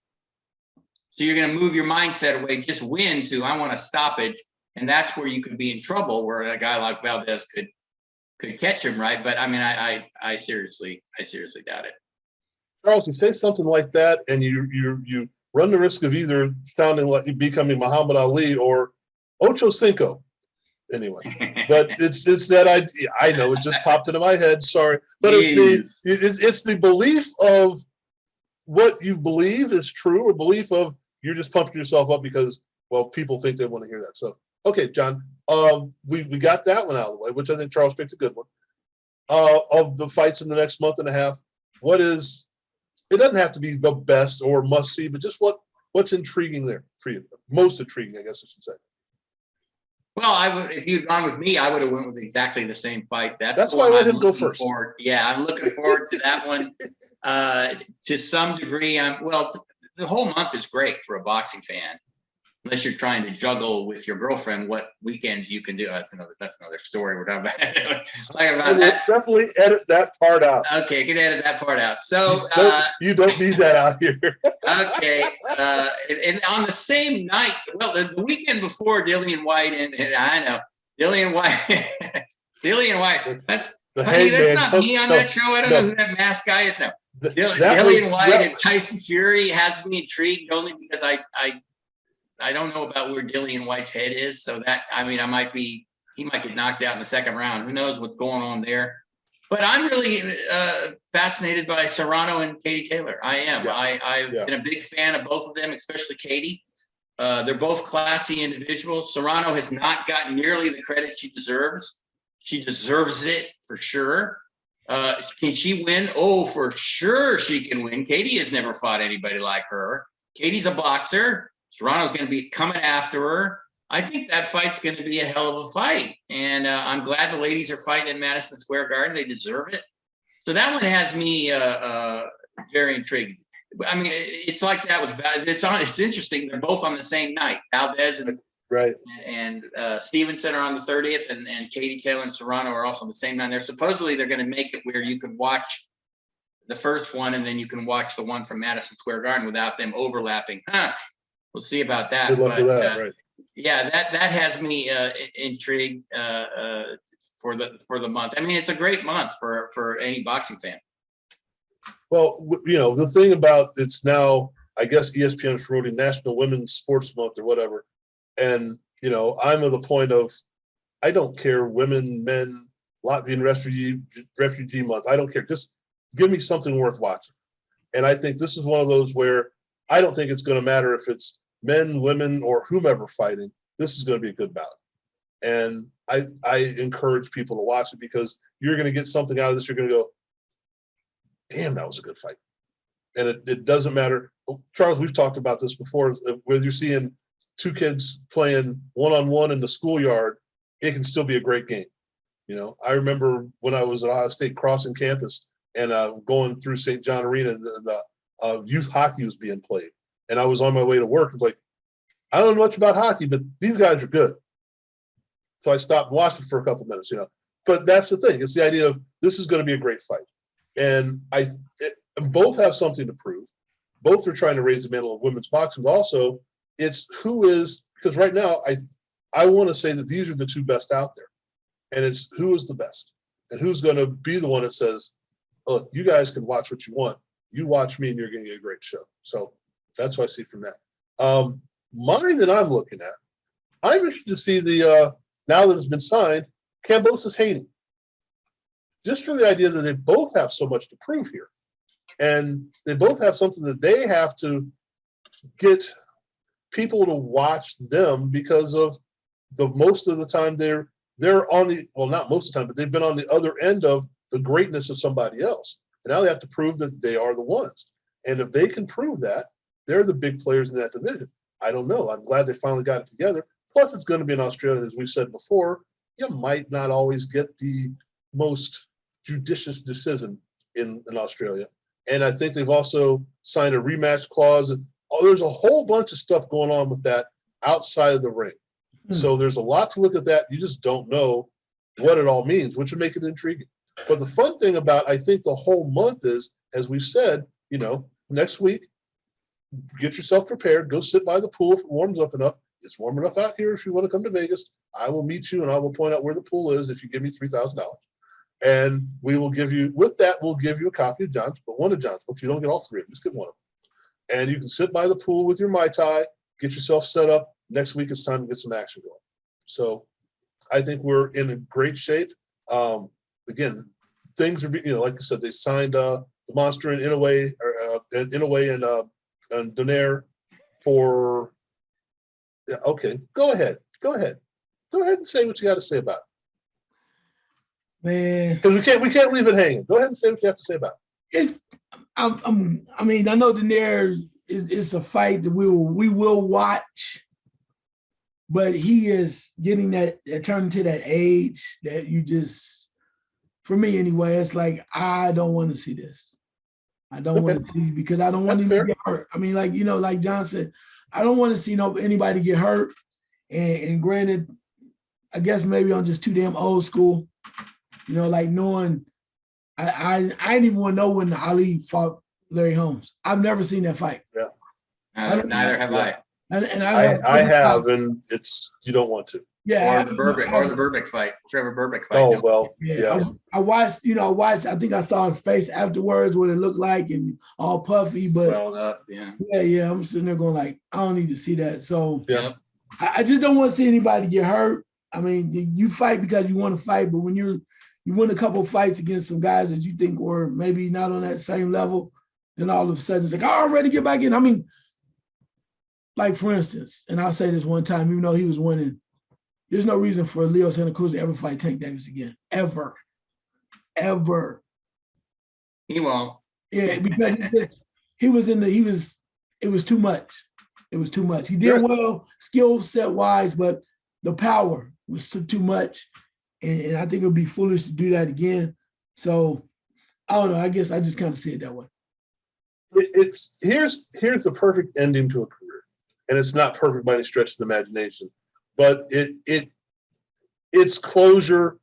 So you're going to move your mindset away, just win to I want a stoppage, and that's where you could be in trouble. Where a guy like Valdez could catch him, right? But I mean, I seriously doubt it. Charles, you say something like that, and you run the risk of either sounding like you becoming Muhammad Ali or Ocho Cinco. Anyway, but it's that idea. I know it just popped into my head. Sorry, but it's the belief of what you believe is true, or belief of you're just pumping yourself up because people think they want to hear that. So okay, John, we got that one out of the way, which I think Charles picked a good one. Of the fights in the next month and a half, it doesn't have to be the best or must see, but just what's intriguing there for you? Most intriguing, I guess I should say. Well, if you'd gone with me, I would have went with exactly the same fight. That's why I let him go first. Yeah, I'm looking forward to that one. To some degree, the whole month is great for a boxing fan, unless you're trying to juggle with your girlfriend what weekends you can do. That's another story we're talking about. Definitely edit that part out. Okay, can edit that part out. So you don't need that out here. Okay, and on the same night, the weekend before Dillian White and I know Dillian White. That's not me on that show. I don't know who that masked guy is now. Dillian White and Tyson Fury has me intrigued only because I don't know about where Dillian White's head is. So that, he might get knocked out in the second round. Who knows what's going on there? But I'm really fascinated by Serrano and Katie Taylor. I am. Yeah. I've been a big fan of both of them, especially Katie. They're both classy individuals. Serrano has not gotten nearly the credit she deserves. She deserves it for sure. Can she win? Oh, for sure she can win. Katie has never fought anybody like her. Katie's a boxer. Serrano's going to be coming after her. I think that fight's going to be a hell of a fight. And I'm glad the ladies are fighting in Madison Square Garden. They deserve it. So that one has me very intrigued. I mean, it's like that with it's interesting. They're both on the same night. Valdez and Stevenson are on the 30th, and Katie Taylor and Serrano are also on the same night. They're going to make it where you can watch the first one and then you can watch the one from Madison Square Garden without them overlapping. We'll see about that. Good luck with that, right? Yeah, that has me intrigued for the month. I mean, it's a great month for any boxing fan. Well, the thing about it's now, I guess ESPN is promoting National Women's Sports Month or whatever. And, I'm at the point of, I don't care, women, men, Latvian refugee month. I don't care. Just give me something worth watching. And I think this is one of those where I don't think it's going to matter if it's men, women, or whomever fighting. This is going to be a good bout. And I encourage people to watch it because you're going to get something out of this. You're going to go, damn, that was a good fight. And it doesn't matter. Charles, we've talked about this before. Whether you're seeing two kids playing one-on-one in the schoolyard, it can still be a great game. I remember when I was at Ohio State crossing campus and going through St. John Arena, the youth hockey was being played. And I was on my way to work. Like, I don't know much about hockey, but these guys are good. So I stopped and watched it for a couple minutes, But that's the thing. It's the idea of this is going to be a great fight. And both have something to prove. Both are trying to raise the mantle of women's boxing. But also, it's who is, because right now, I want to say that these are the two best out there. And it's who is the best. And who's going to be the one that says, look, you guys can watch what you want. You watch me and you're going to get a great show. So that's what I see from that. Mine that I'm looking at, I'm interested to see the, now that it's been signed, Kambosos Haney. Just for the idea that they both have so much to prove here. And they both have something that they have to get people to watch them because of most of the time they're on the, well, not most of the time, but they've been on the other end of the greatness of somebody else. And now they have to prove that they are the ones. And if they can prove that, they're the big players in that division. I don't know. I'm glad they finally got it together. Plus, it's going to be in Australia, as we said before. You might not always get the most judicious decision in Australia. And I think they've also signed a rematch clause. There's a whole bunch of stuff going on with that outside of the ring. So there's a lot to look at that. You just don't know what it all means, which would make it intriguing. But the fun thing about, I think, the whole month is, as we've said, next week, get yourself prepared. Go sit by the pool if it warms up enough. It's warm enough out here if you want to come to Vegas. I will meet you and I will point out where the pool is if you give me $3,000. And we will give you, with that, we'll give you a copy of John's book, one of John's books. You don't get all three of them, just get one of them. And you can sit by the pool with your Mai Tai, get yourself set up. Next week, it's time to get some action going. So I think we're in a great shape. Again, things are, like I said, they signed the Monster and Inoue, and Donaire for, yeah, okay, go ahead and say what you got to say about it. Man, because we can't leave it hanging. Go ahead and say what you have to say about it. I know Daenerys is a fight that we will watch, but he is getting that turning to that age that you just, for me anyway, it's like I don't want to see this. I don't want to see, because I don't want him to get hurt. I mean, like John said, I don't want to see anybody get hurt. And granted, I guess maybe I'm just too damn old school. Knowing I didn't even want to know when Ali fought Larry Holmes. I've never seen that fight. Yeah. Neither have I. And I have, and you don't want to. Yeah. Or the Burbick fight, Trevor Burbick fight. Oh, well, yeah. I watched, I think I saw his face afterwards, what it looked like, and all puffy, but swelled up, yeah. Yeah. I'm sitting there going like, I don't need to see that. So yeah. I just don't want to see anybody get hurt. I mean, you fight because you want to fight, but when you win a couple of fights against some guys that you think were maybe not on that same level, then all of a sudden it's like, oh, I'm ready to get back in. I mean, like for instance, and I'll say this one time, even though he was winning, there's no reason for Leo Santa Cruz to ever fight Tank Davis again. Ever. He won't. Yeah, because it was too much. It was too much. He did well, skill set wise, but the power was too much. And I think it would be foolish to do that again. So I don't know. I guess I just kind of see it that way. Here's the perfect ending to a career. And it's not perfect by any stretch of the imagination, but it's closure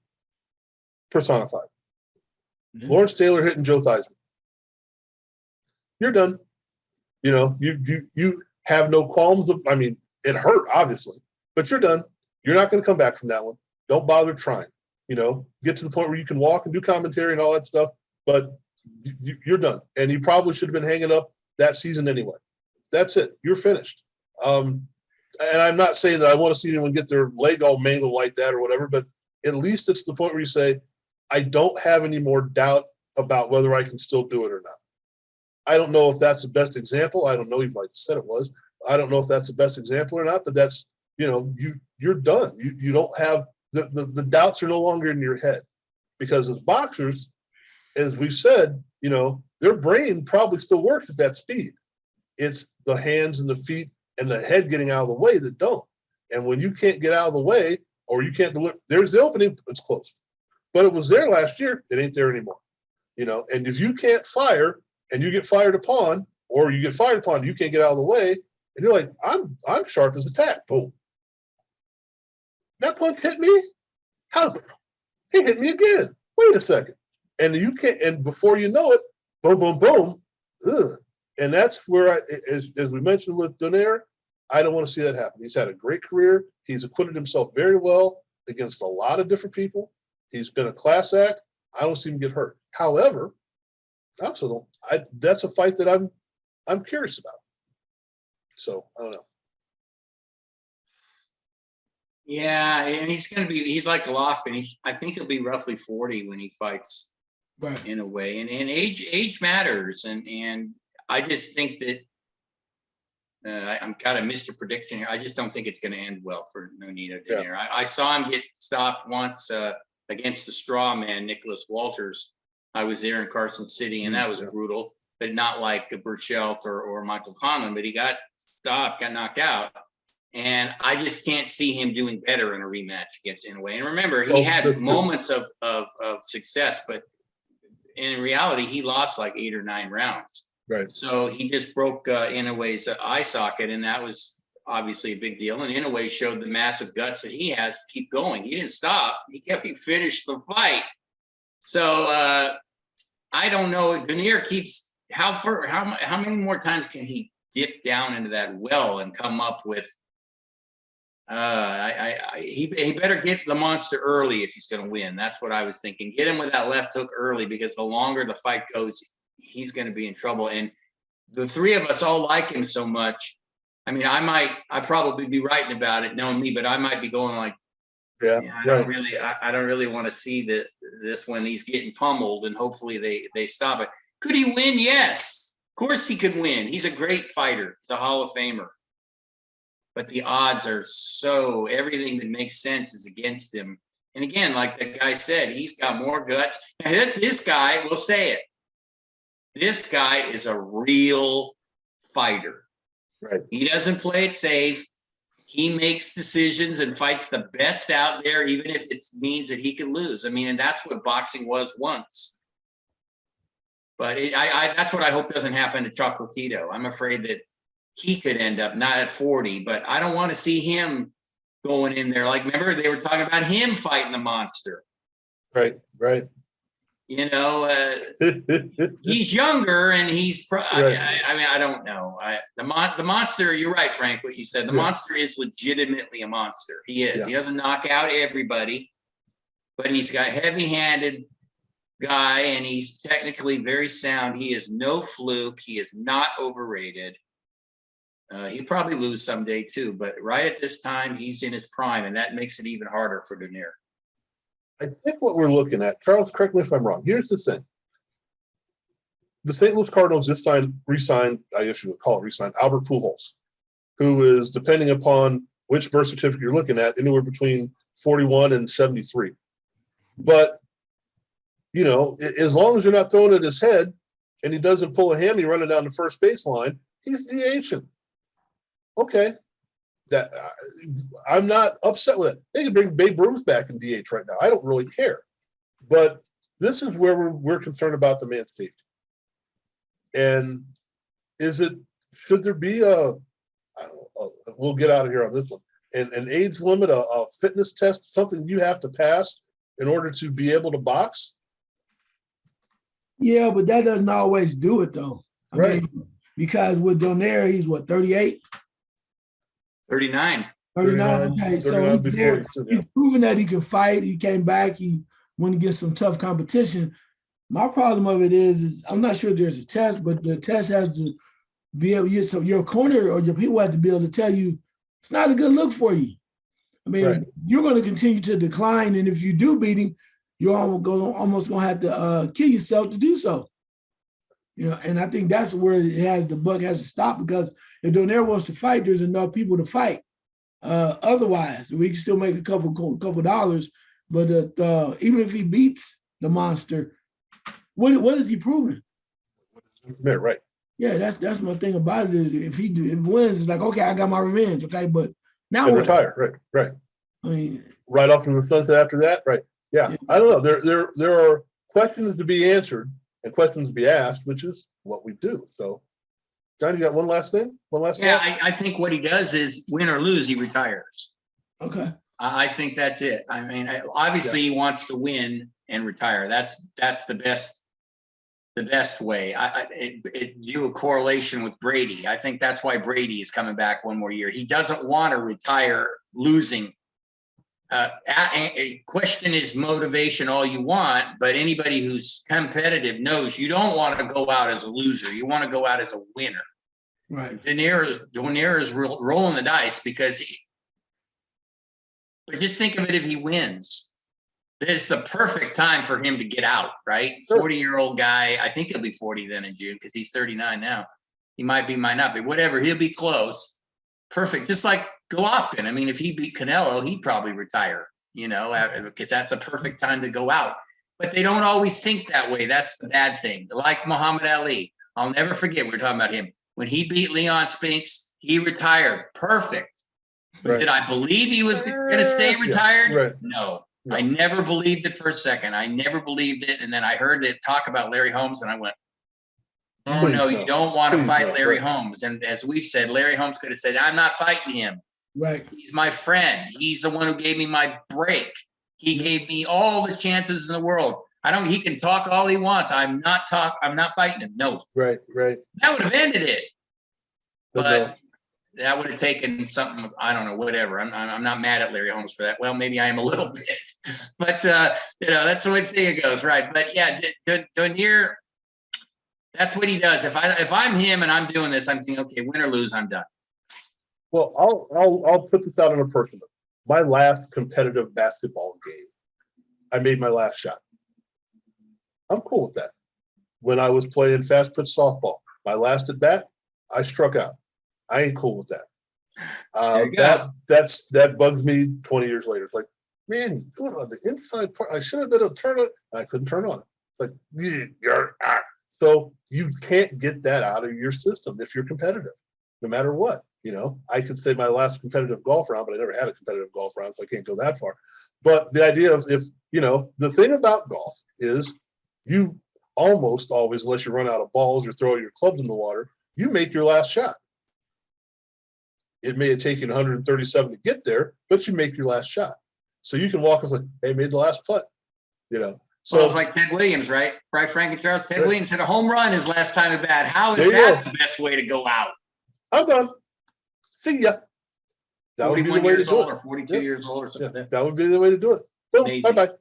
personified. Mm-hmm. Lawrence Taylor hitting Joe Theismann. You're done. You have no qualms. I mean, it hurt, obviously, but you're done. You're not going to come back from that one. Don't bother trying. Get to the point where you can walk and do commentary and all that stuff, but you're done. And you probably should have been hanging up that season anyway. That's it. You're finished. And I'm not saying that I want to see anyone get their leg all mangled like that or whatever, but at least it's the point where you say, I don't have any more doubt about whether I can still do it or not. I don't know if that's the best example. I don't know if I said it was. I don't know if that's the best example or not, but that's, you're done. You don't have the doubts are no longer in your head, because as boxers, as we've said, their brain probably still works at that speed. It's the hands and the feet and the head getting out of the way that don't. And when you can't get out of the way, or you can't deliver, there's the opening, it's closed. But it was there last year, it ain't there anymore. And if you can't fire and you get fired upon, or you get fired upon, you can't get out of the way, and you're like, I'm sharp as a tack. Boom. That punch hit me? How? He hit me again. Wait a second. And you can't, and before you know it, boom, boom, boom. Ugh. And that's where as we mentioned with Donaire, I don't want to see that happen. He's had a great career. He's acquitted himself very well against a lot of different people. He's been a class act. I don't see him get hurt. However, that's a fight that I'm curious about. So I don't know. Yeah, and he's like Golovkin. I think he'll be roughly 40 when he fights, Right. in a way. And age matters. And I just think that I'm kind of missed a prediction here. I just don't think it's going to end well for Nonito Donaire. Yeah. I saw him get stopped once against the straw man, Nicholas Walters. I was there in Carson City, and that was brutal, but not like Burchelt or Michael Conlon, but he got stopped, got knocked out. And I just can't see him doing better in a rematch against Inoue. And remember, he had moments of success, but in reality, he lost like 8 or 9 rounds. Right. So he just broke Inoue's eye socket, and that was obviously a big deal. And Inoue showed the massive guts that he has to keep going. He didn't stop. He finished the fight. So I don't know. Donaire keeps how many more times can he dip down into that well and come up with? He better get the monster early if he's going to win. That's what I was thinking. Get him with that left hook early, because the longer the fight goes, he's going to be in trouble. And the three of us all like him so much. I mean, I'd probably be writing about it, knowing me, but I might be going like, I don't really want to see this when he's getting pummeled, and hopefully they stop it. Could he win? Yes, of course he could win. He's a great fighter. He's a Hall of Famer. But the odds are everything that makes sense is against him. And again, like the guy said, he's got more guts. Now, this guy, we'll say it, this guy is a real fighter. Right. He doesn't play it safe. He makes decisions and fights the best out there, even if it means that he could lose. I mean, and that's what boxing was once. But that's what I hope doesn't happen to Chocolatito. I'm afraid that he could end up not at 40, but I don't want to see him going in there. Like, remember, they were talking about him fighting the monster. Right. He's younger, and he's. I mean, I don't know. The monster. You're right, Frank. What you said. The monster is legitimately a monster. He is. Yeah. He doesn't knock out everybody, but he's got heavy-handed guy, and he's technically very sound. He is no fluke. He is not overrated. He'll probably lose someday too, but right at this time, he's in his prime, and that makes it even harder for Donaire. I think what we're looking at, Charles, correct me if I'm wrong. Here's the thing. The St. Louis Cardinals just re-signed, I guess you would call it re-signed, Albert Pujols, who is, depending upon which birth certificate you're looking at, anywhere between 41 and 73. But, as long as you're not throwing at his head and he doesn't pull a hammy running down the first baseline, he's DHing. Okay. That I'm not upset with it. They can bring Babe Ruth back in DH right now. I don't really care. But this is where we're concerned about the man's safety. And should there be we'll get out of here on this one, an age limit, a fitness test, something you have to pass in order to be able to box? Yeah, but that doesn't always do it, though. I mean, because with Donaire, he's what, 38? 39. 39. Okay, so he's proven that he can fight. He came back. He went against some tough competition. My problem of it is I'm not sure there's a test, but the test has to be able. So your corner or your people have to be able to tell you it's not a good look for you. I mean, Right. you're going to continue to decline, and if you do beat him, you're almost going to have to kill yourself to do so. You know, and I think that's where the buck has to stop, because if Donaire wants to fight, there's enough people to fight. Otherwise, we can still make a couple dollars, but even if he beats the monster, what is he proving? Yeah, right. Yeah, that's my thing about it. Is if he wins, it's like, okay, I got my revenge. Okay, but now And what? retire. Right. Right. I mean, Right off to the sunset after that. Right. Yeah. I don't know. There are questions to be answered and questions to be asked, which is what we do. So, John, you got one last thing? One last Yeah, thought? I think what he does is win or lose, he retires. okay. I think that's it. I mean, obviously he wants to win and retire. That's the best way. It do a correlation with Brady. I think that's why Brady is coming back one more year. He doesn't want to retire losing. Question his motivation all you want, but anybody who's competitive knows you don't want to go out as a loser. You want to go out as a winner. Right. Donaire is rolling the dice because but just think of it, if he wins, it's the perfect time for him to get out, right? Sure. 40-year-old guy. I think he'll be 40 then in June because he's 39 now. He might be, might not be, whatever. He'll be close. Perfect. Just like Golovkin. I mean, if he beat Canelo, he'd probably retire, because that's the perfect time to go out. But they don't always think that way. That's the bad thing. Like Muhammad Ali. I'll never forget, we were talking about him. When he beat Leon Spinks, he retired. Perfect. But Right. did I believe he was going to stay retired? Right. No. No. I never believed it for a second. I never believed it. And then I heard it talk about Larry Holmes and I went, oh, Please no, no. you don't want to Please fight no. Larry Right. Holmes. And as we've said, Larry Holmes could have said, I'm not fighting him. Right. He's my friend. He's the one who gave me my break. He gave me all the chances in the world. He can talk all he wants. I'm not fighting him. No, Right. Right. that would have ended it. But But that would have taken something, I don't know, whatever. I'm not mad at Larry Holmes for that. Well, maybe I am a little bit, but that's the way the thing goes, right? But yeah, Donaire, that's what he does. If I'm him and I'm doing this, I'm thinking, okay, win or lose, I'm done. Well, I'll put this out on a personal. My last competitive basketball game, I made my last shot. I'm cool with that. When I was playing fast pitch softball, my last at bat, I struck out. I ain't cool with that. There you go. That bugs me 20 years later. It's like, man, he's doing it on the inside part. I should have been able to turn it. I couldn't turn on it. Like, so you can't get that out of your system if you're competitive, no matter what. I could say my last competitive golf round, but I never had a competitive golf round, so I can't go that far. But the idea of the thing about golf is you almost always, unless you run out of balls or throw your clubs in the water, you make your last shot. It may have taken 137 to get there, but you make your last shot. So you can walk and say, hey, made the last putt, So It's like Ted Williams, right? Frank and Charles. Ted Right. Williams hit a home run his last time at bat. How is There you that go. the best way to go out? I'm done. See ya. That would be the 41 way to years do old it. or 42 Yeah. years old or something. Yeah, that would be the way to do it. Boom, Amazing. bye-bye.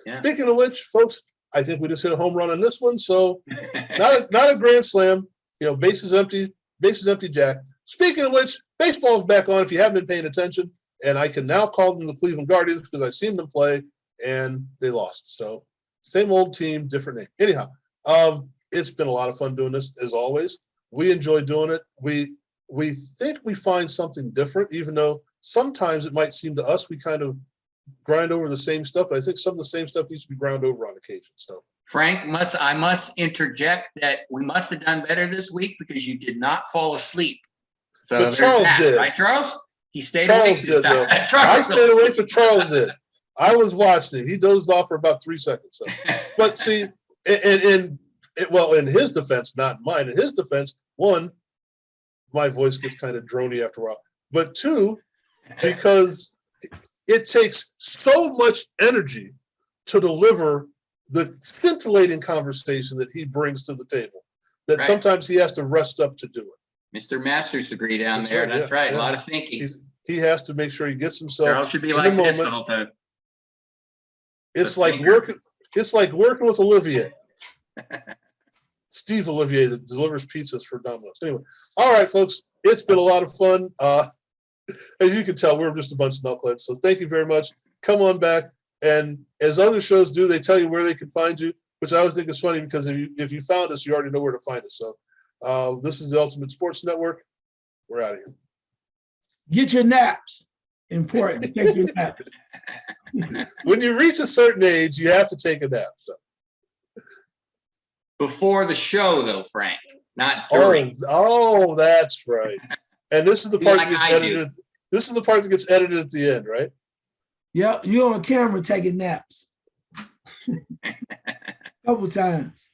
Yeah. Speaking of which, folks, I think we just hit a home run on this one. So not a grand slam, bases empty, Jack. Speaking of which, baseball's back on if you haven't been paying attention. And I can now call them the Cleveland Guardians because I've seen them play and they lost. So same old team, different name. Anyhow, it's been a lot of fun doing this as always. We enjoy doing it. We think we find something different, even though sometimes it might seem to us we kind of grind over the same stuff, but I think some of the same stuff needs to be ground over on occasion. So Frank, I must interject that we must have done better this week because you did not fall asleep. So But there's Charles that, did. right, Charles? He stayed Charles awake this did, though. time. I Charles stayed awake, but Charles did. I was watching it. He dozed off for about 3 seconds. So. But see, in his defense, not mine. In his defense, one, my voice gets kind of drony after a while. But two, because it takes so much energy to deliver the scintillating conversation that he brings to the table that Right. sometimes he has to rest up to do it. Mr. Master's degree down That's there. right, That's yeah, right. yeah. A lot of thinking. He has to make sure he gets himself. Charles should be in like the this the moment. whole time. It's a like thinker. working. It's like working with Olivier. Steve Olivier that delivers pizzas for Domino's. Anyway, all right, folks, it's been a lot of fun. As you can tell, we're just a bunch of knuckleheads. So thank you very much. Come on back. And as other shows do, they tell you where they can find you, which I always think is funny because if you found us, you already know where to find us. So this is the Ultimate Sports Network. We're out of here. Get your naps. Important. Take your naps. When you reach a certain age, you have to take a nap. So. Before the show, though, Frank, not during. Oh, that's right. And this is the part Like that gets I do. edited. This is the part that gets edited at the end, right? Yeah, you're on camera taking naps. Couple times.